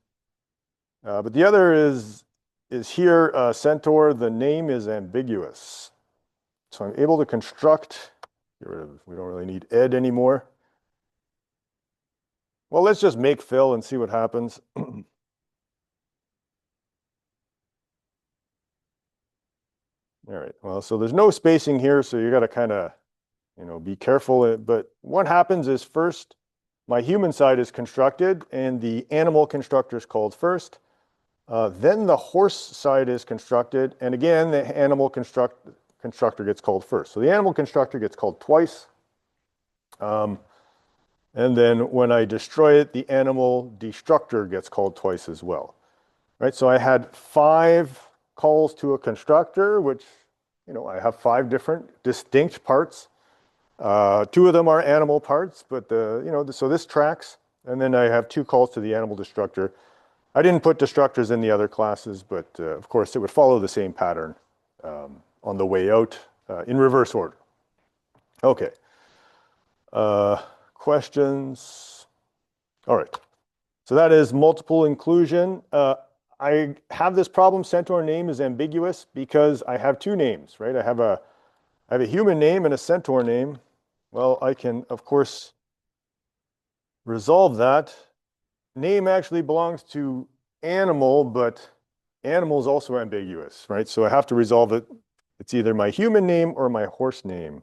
But the other is here, centaur, the name is ambiguous. So I'm able to construct, we don't really need Ed anymore. Well, let's just make Phil and see what happens. All right, well, so there's no spacing here, so you got to kind of, be careful. But what happens is first, my human side is constructed and the animal constructor is called first. Then the horse side is constructed, and again, the animal constructor gets called first. So the animal constructor gets called twice. And then when I destroy it, the animal destructor gets called twice as well. Right? So I had 5 calls to a constructor, which, I have 5 different distinct parts. 2 of them are animal parts, but so this tracks. And then I have 2 calls to the animal destructor. I didn't put destructors in the other classes, but of course it would follow the same pattern on the way out in reverse order. Okay. Questions? All right. So that is multiple inclusion. I have this problem, centaur name is ambiguous because I have 2 names, right? I have a human name and a centaur name. Well, I can, of course, resolve that. Name actually belongs to animal, but animal is also ambiguous, right? So I have to resolve it. It's either my human name or my horse name.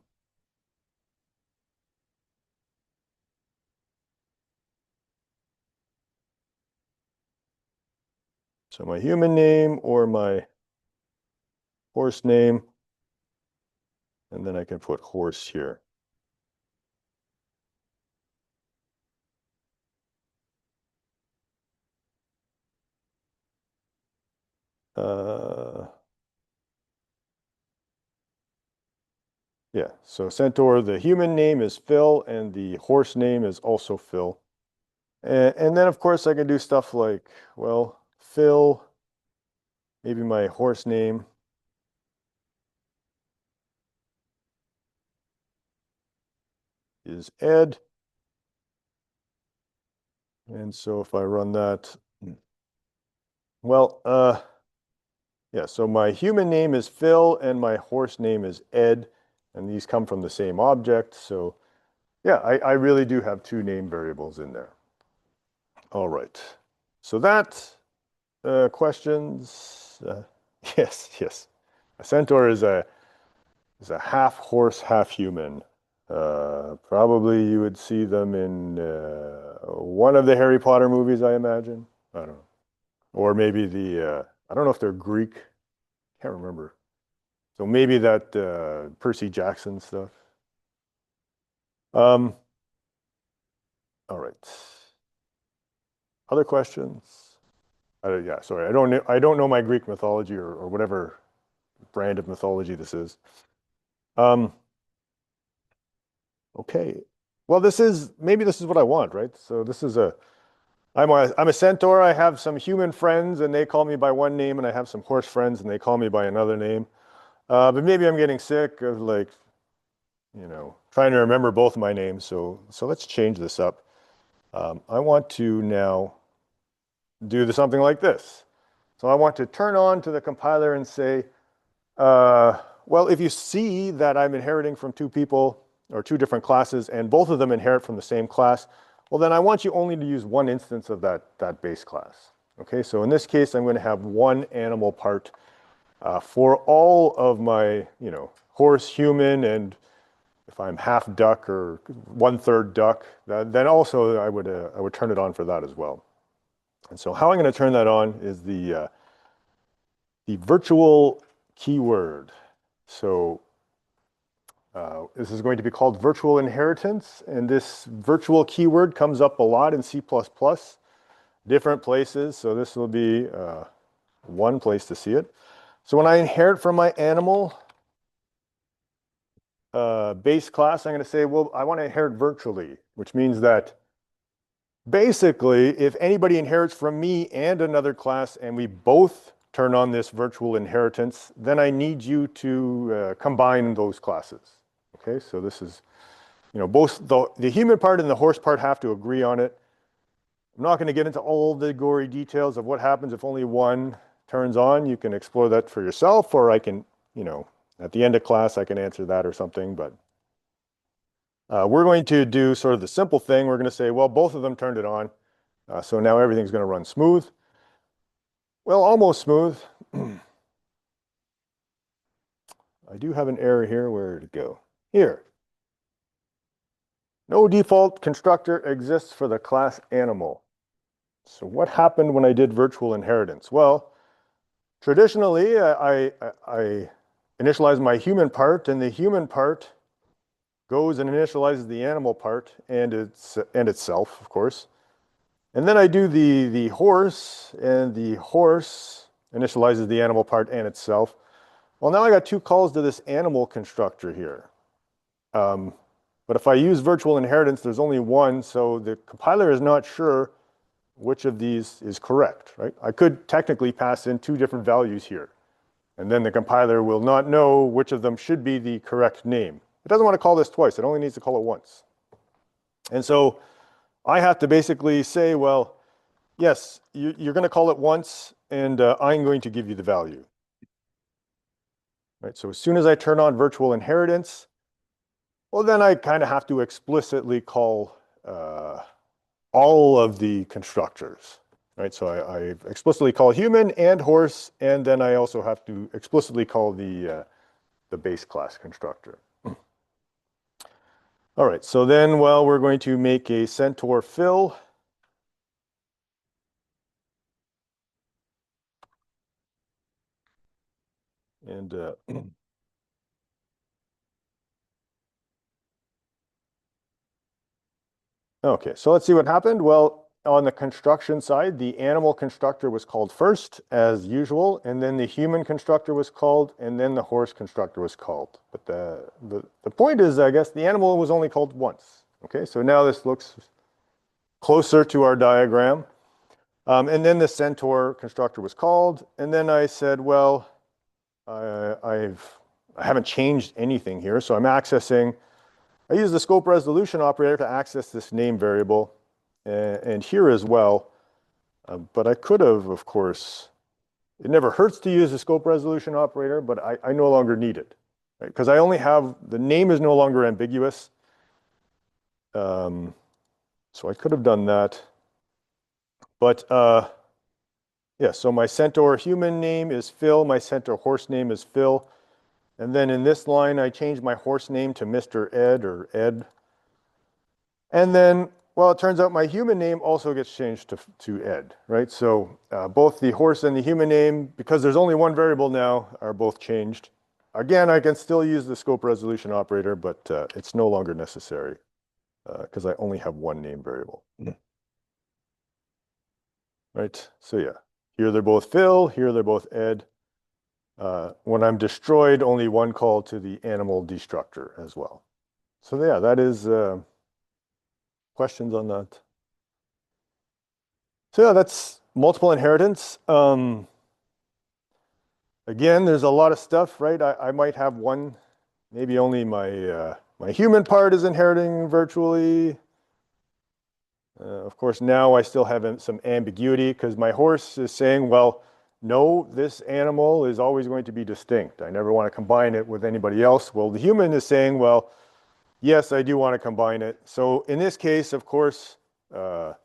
So my human name or my horse name, and then I can put horse here. Yeah, so centaur, the human name is Phil, and the horse name is also Phil. And then, of course, I can do stuff like, well, Phil, maybe my horse name is Ed. And so if I run that, well, yeah, so my human name is Phil and my horse name is Ed, and these come from the same object. So yeah, I really do have 2 name variables in there. All right. So that, questions? Yes. A centaur is a half horse, half human. Probably you would see them in one of the Harry Potter movies, I imagine. I don't know. Or maybe I don't know if they're Greek. Can't remember. So maybe that Percy Jackson stuff. All right. Other questions? Yeah, sorry. I don't know my Greek mythology or whatever brand of mythology this is. Okay. Well, maybe this is what I want, right? So this is I'm a centaur. I have some human friends and they call me by one name, and I have some horse friends and they call me by another name. But maybe I'm getting sick of trying to remember both of my names. So let's change this up. I want to now do something like this. So I want to turn on to the compiler and say, well, if you see that I'm inheriting from 2 people or 2 different classes and both of them inherit from the same class, well, then I want you only to use one instance of that base class. Okay, so in this case, I'm going to have 1 animal part for all of my, horse, human, and if I'm half duck or 1/3 duck, then also I would turn it on for that as well. And so how I'm going to turn that on is the virtual keyword. So this is going to be called virtual inheritance, and this virtual keyword comes up a lot in C++, different places. So this will be one place to see it. So when I inherit from my animal base class, I'm going to say, well, I want to inherit virtually, which means that basically, if anybody inherits from me and another class, and we both turn on this virtual inheritance, then I need you to combine those classes. Okay, so this is, both the human part and the horse part have to agree on it. I'm not going to get into all the gory details of what happens if only one turns on. You can explore that for yourself, or I can, at the end of class, I can answer that or something, but we're going to do sort of the simple thing. We're going to say, well, both of them turned it on. So now everything's going to run smooth. Well, almost smooth. I do have an error here. Where did it go? Here. No default constructor exists for the class animal. So what happened when I did virtual inheritance? Well, traditionally, I initialize my human part, and the human part goes and initializes the animal part and itself, of course. And then I do the horse, and the horse initializes the animal part and itself. Well, now I got two calls to this animal constructor here. But if I use virtual inheritance, there's only one, so the compiler is not sure which of these is correct, right? I could technically pass in two different values here, and then the compiler will not know which of them should be the correct name. It doesn't want to call this twice, it only needs to call it once. And so I have to basically say, well, yes, you're going to call it once, and I'm going to give you the value. Right, so as soon as I turn on virtual inheritance, well, then I kind of have to explicitly call all of the constructors, right? So I explicitly call human and horse, and then I also have to explicitly call the base class constructor. All right, so then, well, we're going to make a centaur fill. And okay, so let's see what happened. Well, on the construction side, the animal constructor was called first, as usual, and then the human constructor was called, and then the horse constructor was called. But the point is, I guess, the animal was only called once. Okay, so now this looks closer to our diagram. And then the centaur constructor was called, and then I said, well, I haven't changed anything here, so I'm accessing. I use the scope resolution operator to access this name variable, and here as well. But I could have, of course, it never hurts to use the scope resolution operator, but I no longer need it, right? Because I only have, the name is no longer ambiguous. So I could have done that. But yeah, so my centaur human name is Phil, my centaur horse name is Phil. And then in this line, I changed my horse name to Mr. Ed or Ed. And then, well, it turns out my human name also gets changed to Ed, right? So both the horse and the human name, because there's only one variable now, are both changed. Again, I can still use the scope resolution operator, but it's no longer necessary because I only have one name variable. Right, so yeah, here they're both Phil, here they're both Ed. When I'm destroyed, only one call to the animal destructor as well. So yeah, that is questions on that. So yeah, that's multiple inheritance. Again, there's a lot of stuff, right? I might have one, maybe only my human part is inheriting virtually. Of course, now I still have some ambiguity because my horse is saying, well, no, this animal is always going to be distinct. I never want to combine it with anybody else. Well, the human is saying, well, yes, I do want to combine it. So in this case, of course, well,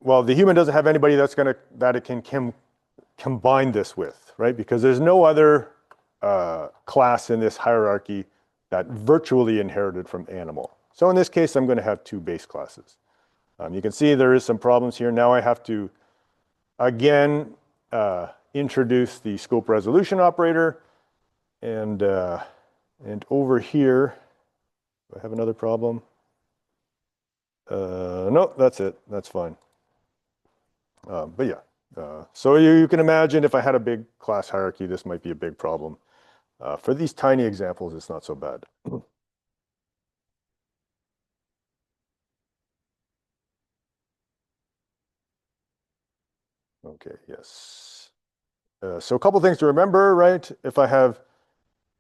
the human doesn't have anybody that it can combine this with, right? Because there's no other class in this hierarchy that virtually inherited from animal. So in this case, I'm going to have two base classes. You can see there is some problems here. Now I have to, again, introduce the scope resolution operator. And over here, do I have another problem? No, that's it. That's fine. But yeah, so you can imagine if I had a big class hierarchy, this might be a big problem. For these tiny examples, it's not so bad. Okay, yes. So a couple things to remember, right? If I have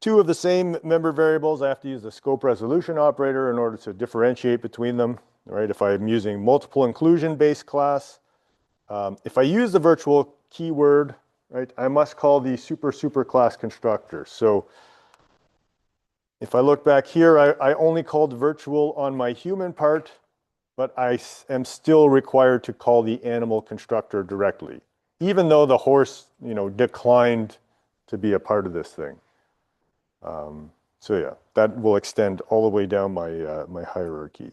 two of the same member variables, I have to use the scope resolution operator in order to differentiate between them, right? If I'm using multiple inclusion-based class, if I use the virtual keyword, right, I must call the super class constructor. So if I look back here, I only called virtual on my human part, but I am still required to call the animal constructor directly, even though the horse, declined to be a part of this thing. So yeah, that will extend all the way down my my hierarchy.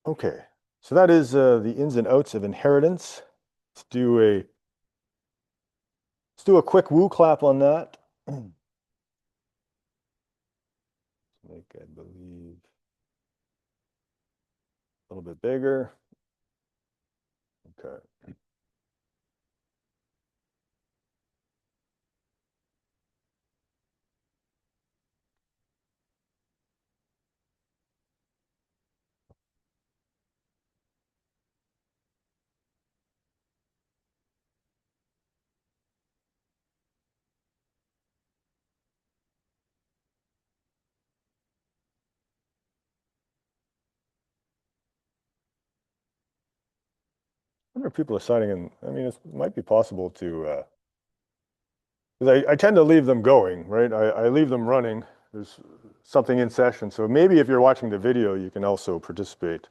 Okay, so that is the ins and outs of inheritance. Let's do a let's do a quick woo clap on that. Make, I believe, a little bit bigger. Okay. I wonder if people are signing in. I mean, it might be possible to, because I tend to leave them going, right? I leave them running. There's something in session. So maybe if you're watching the video, you can also participate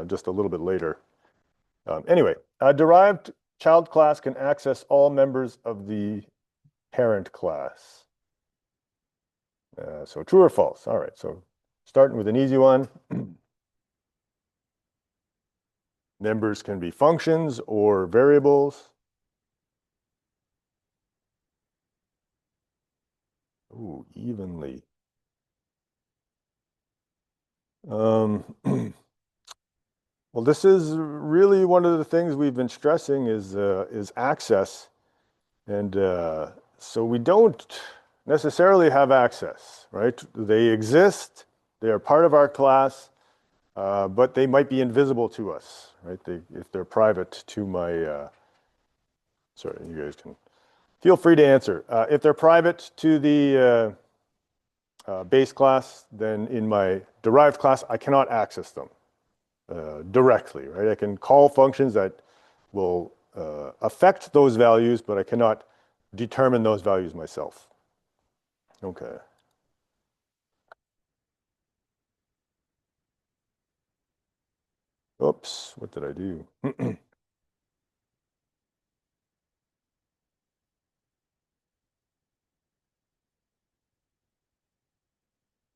just a little bit later. Anyway, a derived child class can access all members of the parent class. So true or false? All right, so starting with an easy one. Members can be functions or variables. Ooh, evenly. Well, this is really one of the things we've been stressing is access. And so we don't necessarily have access, right? They exist, they are part of our class, but they might be invisible to us, right? If they're private to my, sorry, you guys can feel free to answer. If they're private to the base class, then in my derived class, I cannot access them directly, right? I can call functions that will affect those values, but I cannot determine those values myself. Okay. Oops, what did I do?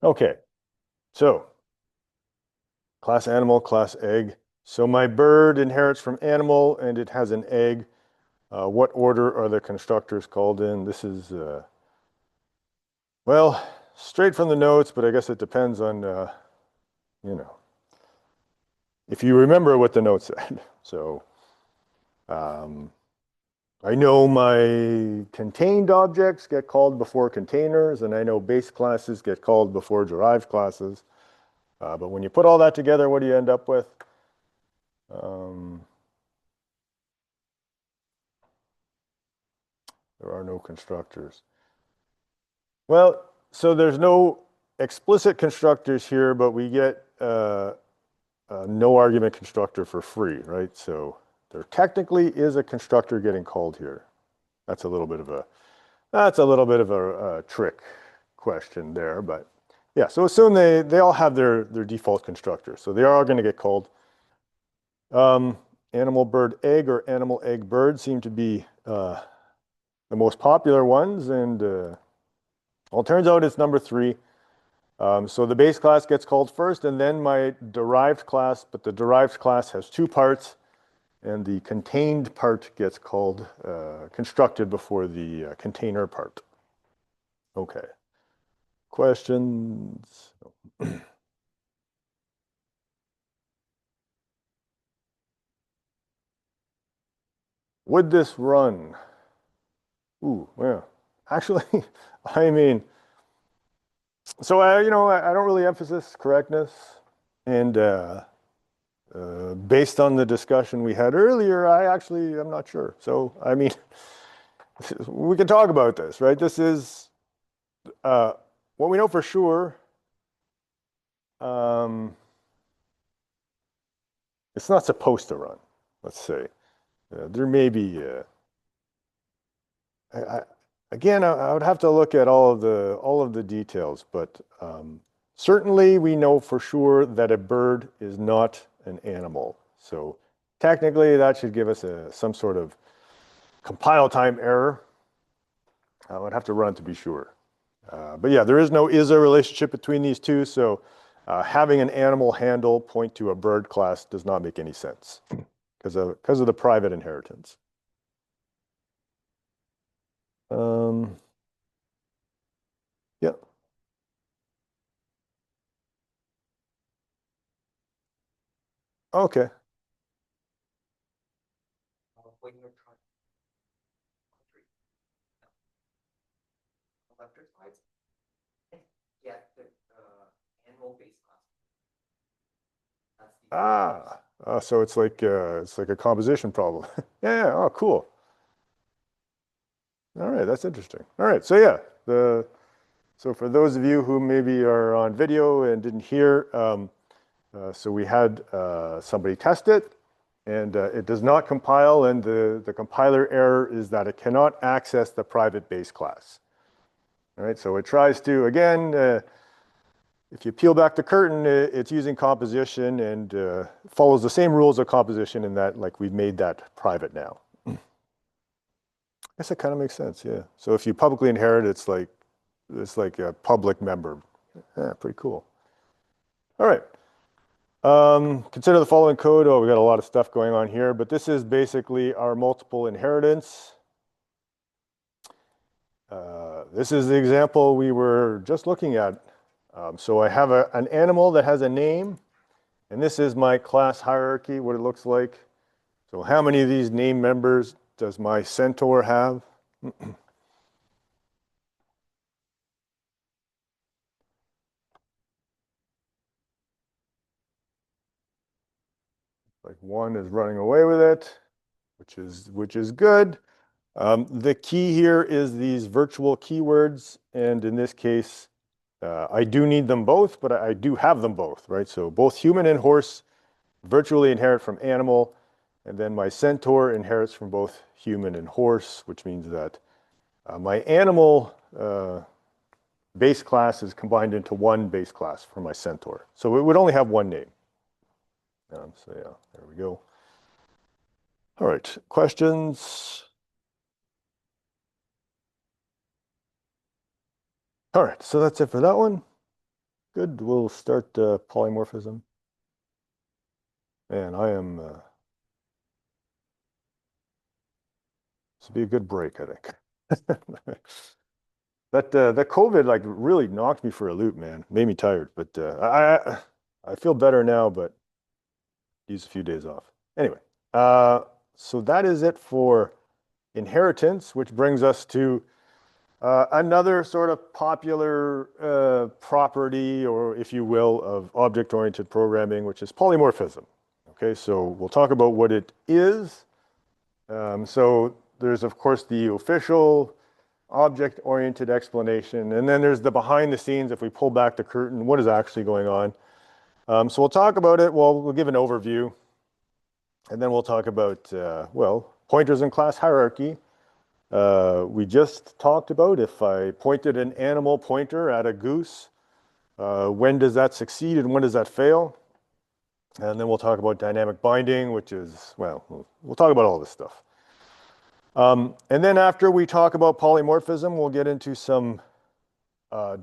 Okay, so class animal, class egg. So my bird inherits from animal and it has an egg. What order are the constructors called in? This is, well, straight from the notes, but I guess it depends on, you know, if you remember what the note said. So I know my contained objects get called before containers, and I know base classes get called before derived classes. But when you put all that together, what do you end up with? There are no constructors. Well, so there's no explicit constructors here, but we get no argument constructor for free, right? So there technically is a constructor getting called here. That's a little bit of a trick question there, but yeah. So assume they all have their default constructor, so they are all going to get called. Animal bird egg or animal egg bird seem to be the most popular ones, and well, it turns out it's number 3. So the base class gets called first, and then my derived class, but the derived class has 2 parts, and the contained part gets called, constructed before the container part. Okay. Questions? Would this run? Ooh, yeah. Actually, I mean, so I don't really emphasize correctness, and based on the discussion we had earlier, I'm not sure. So I mean, we can talk about this, right? This is what we know for sure. It's not supposed to run. Let's say there may be. Again, I would have to look at all of the details, but certainly we know for sure that a bird is not an animal. So technically, that should give us some sort of compile time error. I'd have to run to be sure. But yeah, there is no is a relationship between these two. So having an animal handle point to a bird class does not make any sense because of the private inheritance. Yeah. Okay. Ah, so it's like a composition problem. Yeah, yeah. Oh, cool. All right, that's interesting. All right, so yeah, so for those of you who maybe are on video and didn't hear, so we had somebody test it, and it does not compile, and the compiler error is that it cannot access the private base class. All right, so it tries to, again, if you peel back the curtain, it's using composition and follows the same rules of composition in that, like, we've made that private now. I guess that kind of makes sense, yeah. So if you publicly inherit, it's like a public member. Yeah, pretty cool. All right. Consider the following code. Oh, we got a lot of stuff going on here, but this is basically our multiple inheritance. This is the example we were just looking at. So I have an animal that has a name, and this is my class hierarchy, what it looks like. So how many of these name members does my centaur have? Like one is running away with it, which is good. The key here is these virtual keywords, and in this case, I do need them both, but I do have them both, right? So both human and horse virtually inherit from animal, and then my centaur inherits from both human and horse, which means that my animal base class is combined into one base class for my centaur. So it would only have one name. So yeah, there we go. All right, questions? All right, so that's it for that one. Good, we'll start polymorphism. Man, I am, this would be a good break, I think. That COVID like really knocked me for a loop, man. Made me tired, but I feel better now, but use a few days off. Anyway, so that is it for inheritance, which brings us to another sort of popular property, or if you will, of object-oriented programming, which is polymorphism. Okay, so we'll talk about what it is. So there's, of course, the official object-oriented explanation, and then there's the behind the scenes, if we pull back the curtain, what is actually going on. So we'll talk about it, we'll give an overview, and then we'll talk about, well, pointers and class hierarchy. We just talked about if I pointed an animal pointer at a goose, when does that succeed and when does that fail? And then we'll talk about dynamic binding, which is, well, we'll talk about all this stuff. And then after we talk about polymorphism, we'll get into some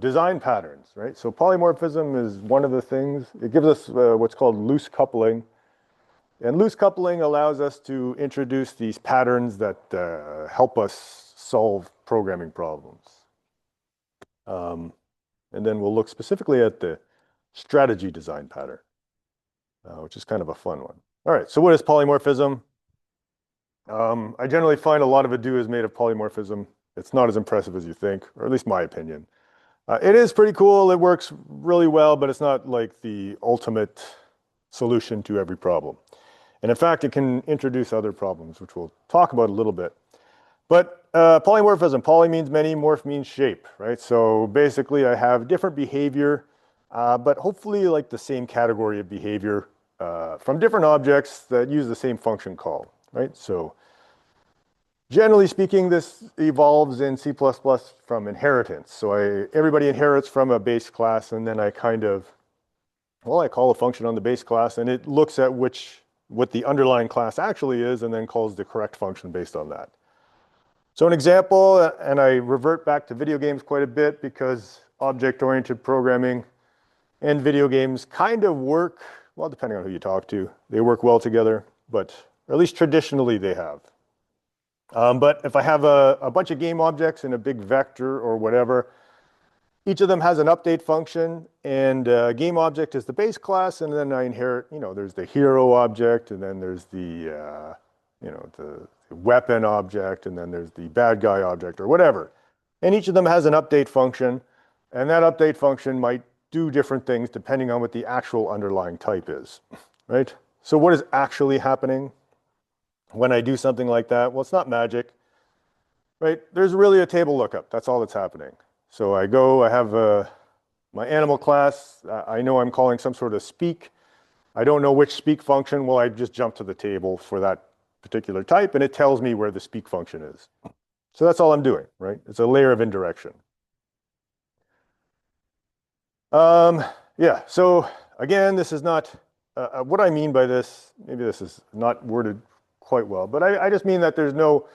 design patterns, right? So polymorphism is one of the things, it gives us what's called loose coupling. And loose coupling allows us to introduce these patterns that help us solve programming problems. And then we'll look specifically at the strategy design pattern, which is kind of a fun one. All right, so what is polymorphism? I generally find a lot of Ado is made of polymorphism. It's not as impressive as you think, or at least my opinion. It is pretty cool, it works really well, but it's not like the ultimate solution to every problem. And in fact, it can introduce other problems, which we'll talk about a little bit. But polymorphism, poly means many, morph means shape, right? So basically I have different behavior, but hopefully like the same category of behavior from different objects that use the same function call, right? So generally speaking, this evolves in C++ from inheritance. So everybody inherits from a base class, and then I kind of, well, I call a function on the base class, and it looks at what the underlying class actually is, and then calls the correct function based on that. So an example, and I revert back to video games quite a bit because object-oriented programming and video games kind of work, well, depending on who you talk to, they work well together, but or at least traditionally they have. But if I have a bunch of game objects in a big vector or whatever, each of them has an update function, and game object is the base class, and then I inherit, there's the hero object, and then there's the, the weapon object, and then there's the bad guy object or whatever. And each of them has an update function, and that update function might do different things depending on what the actual underlying type is, right? So what is actually happening when I do something like that? Well, it's not magic, right? There's really a table lookup. That's all that's happening. So I have my animal class. I know I'm calling some sort of speak. I don't know which speak function. Well, I just jump to the table for that particular type, and it tells me where the speak function is. So that's all I'm doing, right? It's a layer of indirection. Yeah, so again, this is not, what I mean by this, maybe this is not worded quite well, but I just mean that there's no,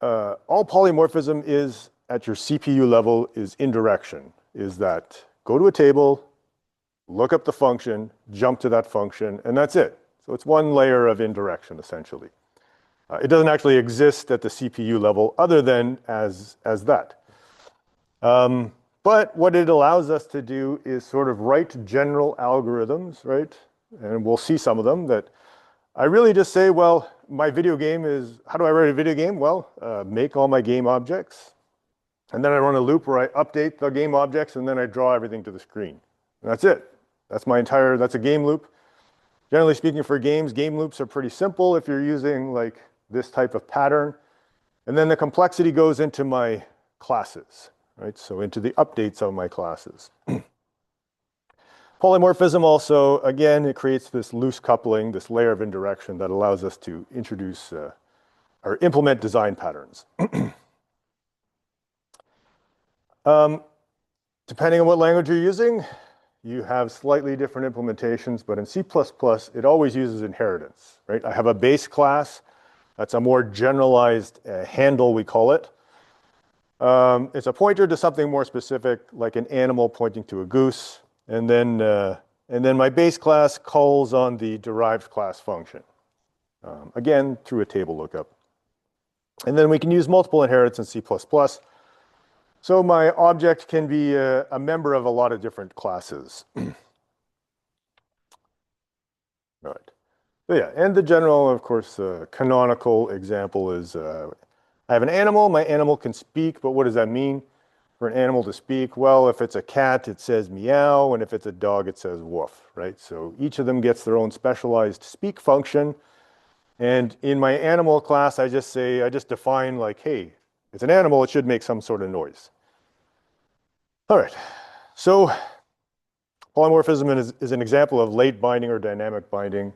all polymorphism is at your CPU level is indirection, is that go to a table, look up the function, jump to that function, and that's it. So it's one layer of indirection, essentially. It doesn't actually exist at the CPU level other than as that. But what it allows us to do is sort of write general algorithms, right? And we'll see some of them that I really just say, well, my video game is, how do I write a video game? Well, make all my game objects. And then I run a loop where I update the game objects, and then I draw everything to the screen. And that's it. That's a game loop. Generally speaking, for games, game loops are pretty simple if you're using like this type of pattern. And then the complexity goes into my classes, right? So into the updates of my classes. Polymorphism also, again, it creates this loose coupling, this layer of indirection that allows us to introduce or implement design patterns. Depending on what language you're using, you have slightly different implementations, but in C++, it always uses inheritance, right? I have a base class. That's a more generalized handle, we call it. It's a pointer to something more specific, like an animal pointing to a goose. And then my base class calls on the derived class function, again, through a table lookup. And then we can use multiple inherits in C++. So my object can be a member of a lot of different classes. Right. So yeah, and the general, of course, canonical example is I have an animal. My animal can speak, but what does that mean? For an animal to speak, well, if it's a cat, it says meow, and if it's a dog, it says woof, right? So each of them gets their own specialized speak function. And in my animal class, I just define like, hey, it's an animal, it should make some sort of noise. All right, so polymorphism is an example of late binding or dynamic binding.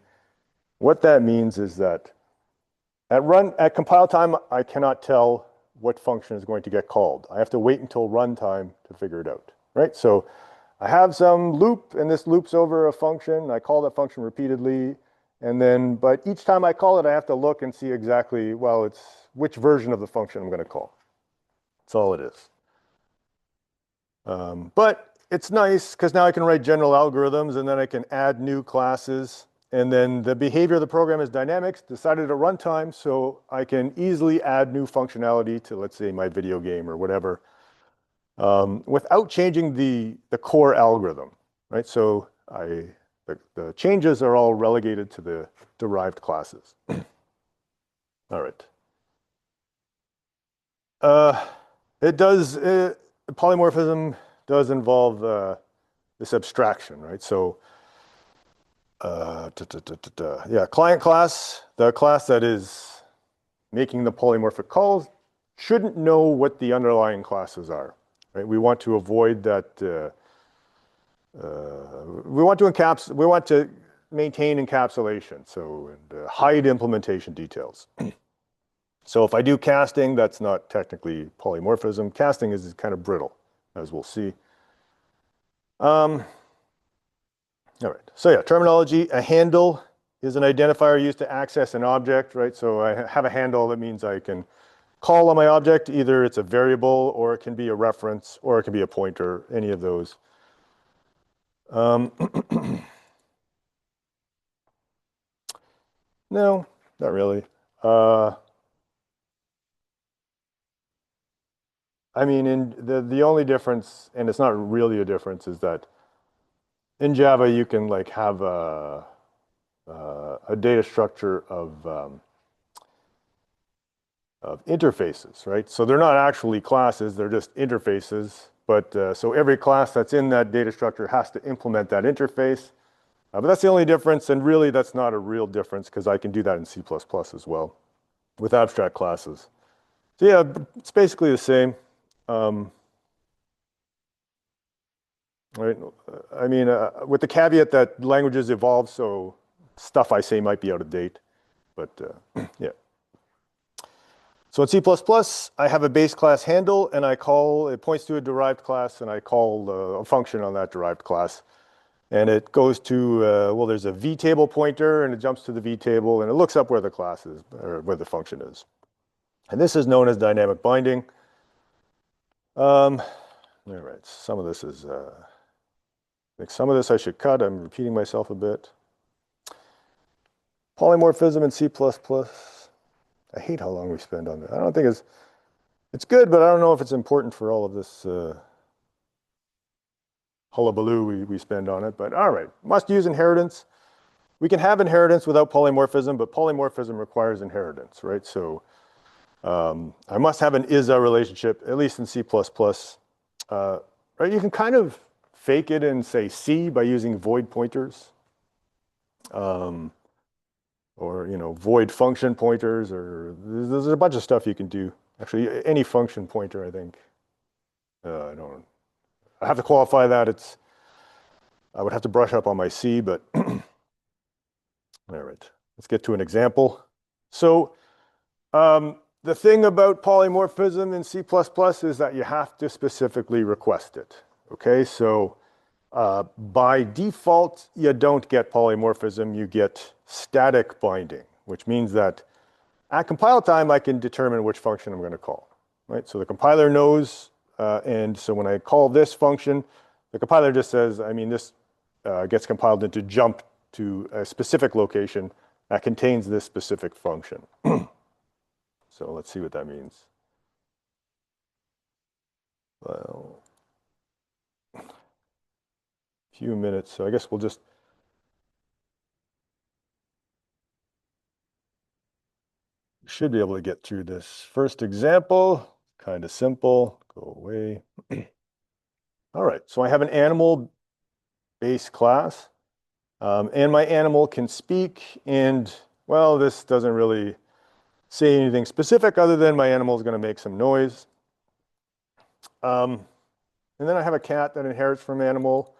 What that means is that at compile time, I cannot tell what function is going to get called. I have to wait until runtime to figure it out, right? So I have some loop, and this loops over a function. I call that function repeatedly, but each time I call it, I have to look and see exactly, well, it's which version of the function I'm going to call. That's all it is. But it's nice because now I can write general algorithms, and then I can add new classes. And then the behavior of the program is dynamic, decided at runtime, so I can easily add new functionality to, let's say, my video game or whatever, without changing the core algorithm, right? So the changes are all relegated to the derived classes. All right. Polymorphism does involve this abstraction, right? So yeah, client class, the class that is making the polymorphic calls, shouldn't know what the underlying classes are, right? We want to avoid that. We want to maintain encapsulation, and hide implementation details. So if I do casting, that's not technically polymorphism. Casting is kind of brittle, as we'll see. All right, so yeah, terminology, a handle is an identifier used to access an object, right? So I have a handle, that means I can call on my object. Either it's a variable, or it can be a reference, or it can be a pointer, any of those. No, not really. I mean, in the only difference, and it's not really a difference, is that in Java you can like have a data structure of interfaces, right? So they're not actually classes; they're just interfaces. But so every class that's in that data structure has to implement that interface. But that's the only difference, and really that's not a real difference because I can do that in C++ as well with abstract classes. So yeah, it's basically the same. Right? I mean, with the caveat that languages evolve, so stuff I say might be out of date. But yeah. So in C++, I have a base class handle, and it points to a derived class, and I call a function on that derived class. And it goes to, well, there's a vtable pointer, and it jumps to the vtable, and it looks up where the class is, or where the function is. And this is known as dynamic binding. All right, some of this is, like some of this I should cut. I'm repeating myself a bit. Polymorphism in C++. I hate how long we spend on that. I don't think it's good, but I don't know if it's important for all of this hullabaloo we spend on it. But all right, must use inheritance. We can have inheritance without polymorphism, but polymorphism requires inheritance, right? So I must have an is-a relationship, at least in C++. Right? You can kind of fake it in, say, C by using void pointers. Or void function pointers, or there's a bunch of stuff you can do. Actually, any function pointer, I think. I have to qualify that. I would have to brush up on my C, but all right, let's get to an example. So the thing about polymorphism in C++ is that you have to specifically request it. Okay, so by default, you don't get polymorphism, you get static binding, which means that at compile time, I can determine which function I'm going to call, right? So the compiler knows, and so when I call this function, the compiler just says, I mean, this gets compiled into jump to a specific location that contains this specific function. So let's see what that means. Well, few minutes, so I guess we'll just should be able to get through this first example. Kind of simple. Go away. All right, so I have an animal base class, and my animal can speak, and well, this doesn't really say anything specific other than my animal is going to make some noise. And then I have a cat that inherits from animal,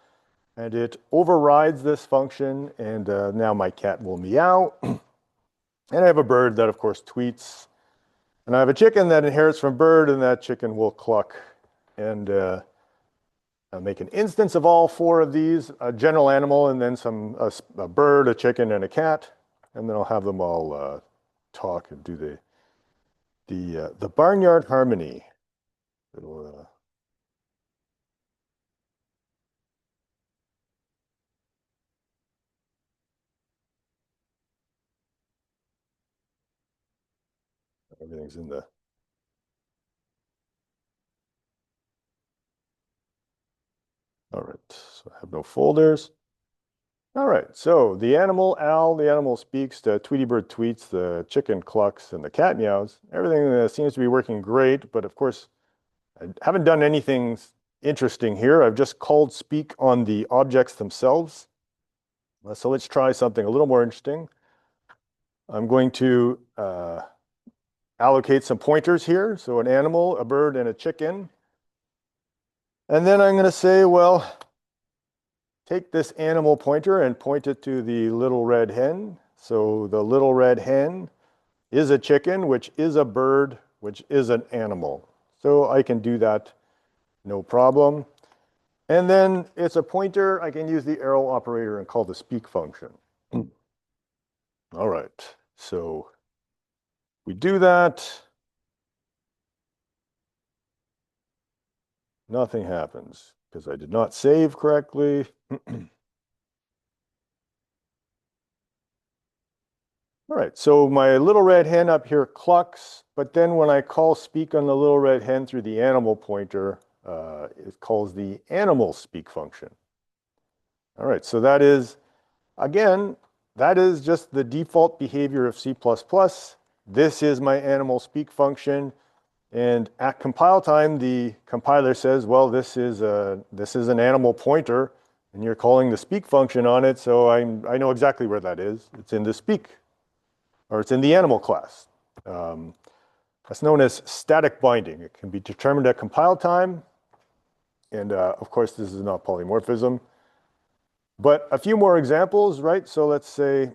and it overrides this function, and now my cat will meow. And I have a bird that, of course, tweets. And I have a chicken that inherits from bird, and that chicken will cluck. And I'll make an instance of all four of these, a general animal, and then a bird, a chicken, and a cat. And then I'll have them all talk and do the barnyard harmony. Everything's in the... All right, so I have no folders. All right, so the animal, Al, the animal speaks, the Tweety bird tweets, the chicken clucks, and the cat meows. Everything seems to be working great, but of course, I haven't done anything interesting here. I've just called speak on the objects themselves. So let's try something a little more interesting. I'm going to allocate some pointers here. So an animal, a bird, and a chicken. And then I'm going to say, well, take this animal pointer and point it to the little red hen. So the little red hen is a chicken, which is a bird, which is an animal. So I can do that, no problem. And then it's a pointer. I can use the arrow operator and call the speak function. All right, so we do that. nothing happens because I did not save correctly. All right, so my little red hen up here clucks, but then when I call speak on the little red hen through the animal pointer, it calls the animal speak function. All right, so that is, again, that is just the default behavior of C++. This is my animal speak function. And at compile time, the compiler says, well, this is an animal pointer, and you're calling the speak function on it, so I know exactly where that is. It's in the speak, or it's in the animal class. That's known as static binding. It can be determined at compile time, and of course, this is not polymorphism. But a few more examples, right? So let's say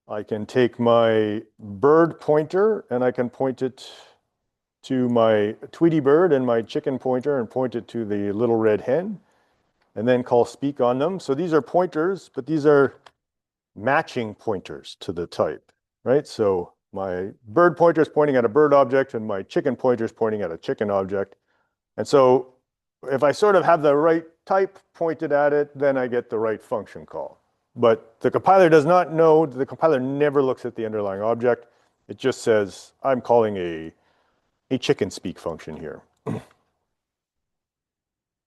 I can take my bird pointer and I can point it to my Tweety bird and my chicken pointer and point it to the little red hen and then call speak on them. So these are pointers, but these are matching pointers to the type, right? So my bird pointer is pointing at a bird object and my chicken pointer is pointing at a chicken object. And so if I sort of have the right type pointed at it, then I get the right function call. But the compiler does not know, the compiler never looks at the underlying object. It just says, I'm calling a chicken speak function here.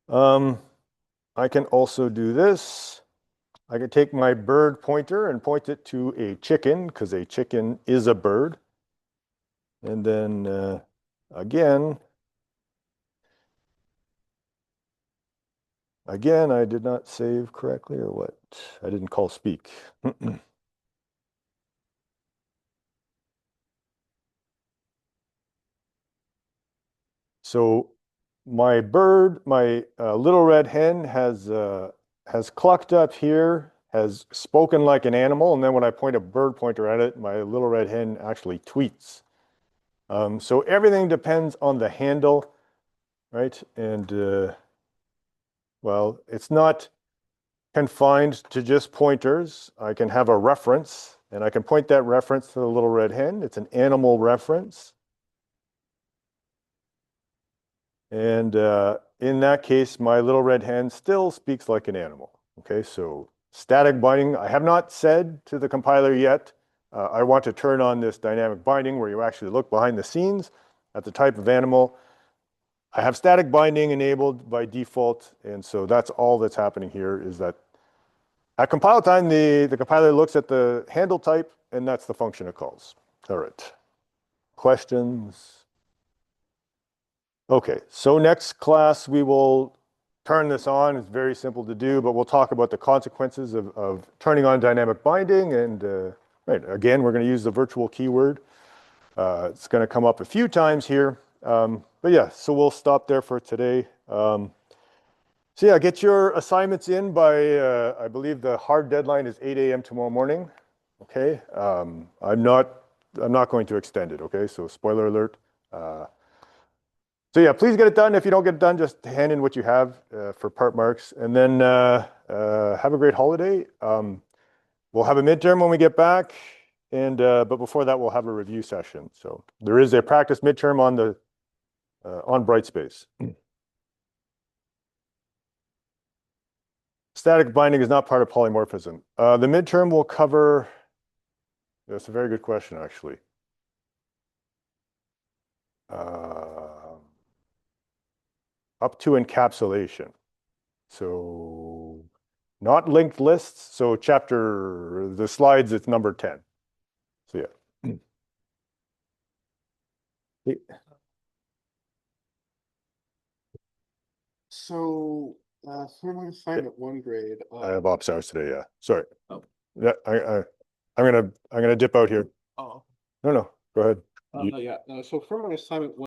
I can also do this. I can take my bird pointer and point it to a chicken, because a chicken is a bird. And then again, I did not save correctly, or what? I didn't call speak. So my bird, my little red hen has clucked up here, has spoken like an animal, and then when I point a bird pointer at it, my little red hen actually tweets. So everything depends on the handle, right? And well, it's not confined to just pointers. I can have a reference, and I can point that reference to the little red hen. It's an animal reference. And in that case, my little red hen still speaks like an animal. Okay, so static binding, I have not said to the compiler yet, I want to turn on this dynamic binding where you actually look behind the scenes at the type of animal. I have static binding enabled by default, and so that's all that's happening here is that at compile time, the compiler looks at the handle type, and that's the function it calls. All right. Questions? Okay, so next class we will turn this on. It's very simple to do, but we'll talk about the consequences of turning on dynamic binding. And right, again, we're going to use the virtual keyword. It's going to come up a few times here. But yeah, so we'll stop there for today. So yeah, get your assignments in by, I believe the hard deadline is 8 a.m. tomorrow morning. Okay, I'm not going to extend it. Okay, so spoiler alert. So yeah, please get it done. If you don't get it done, just hand in what you have for part marks, and then have a great holiday. We'll have a midterm when we get back, and but before that, we'll have a review session. So there is a practice midterm on the on Brightspace. Static binding is not part of polymorphism. The midterm will cover. That's a very good question, actually. Up to encapsulation. So not linked lists. So the slides, it's number 10. So yeah. So for my assignment, one grade. I have ops hours today. Yeah, sorry. Oh. Yeah, I'm gonna dip out here. Oh. No, go ahead. No, yeah. So for my assignment,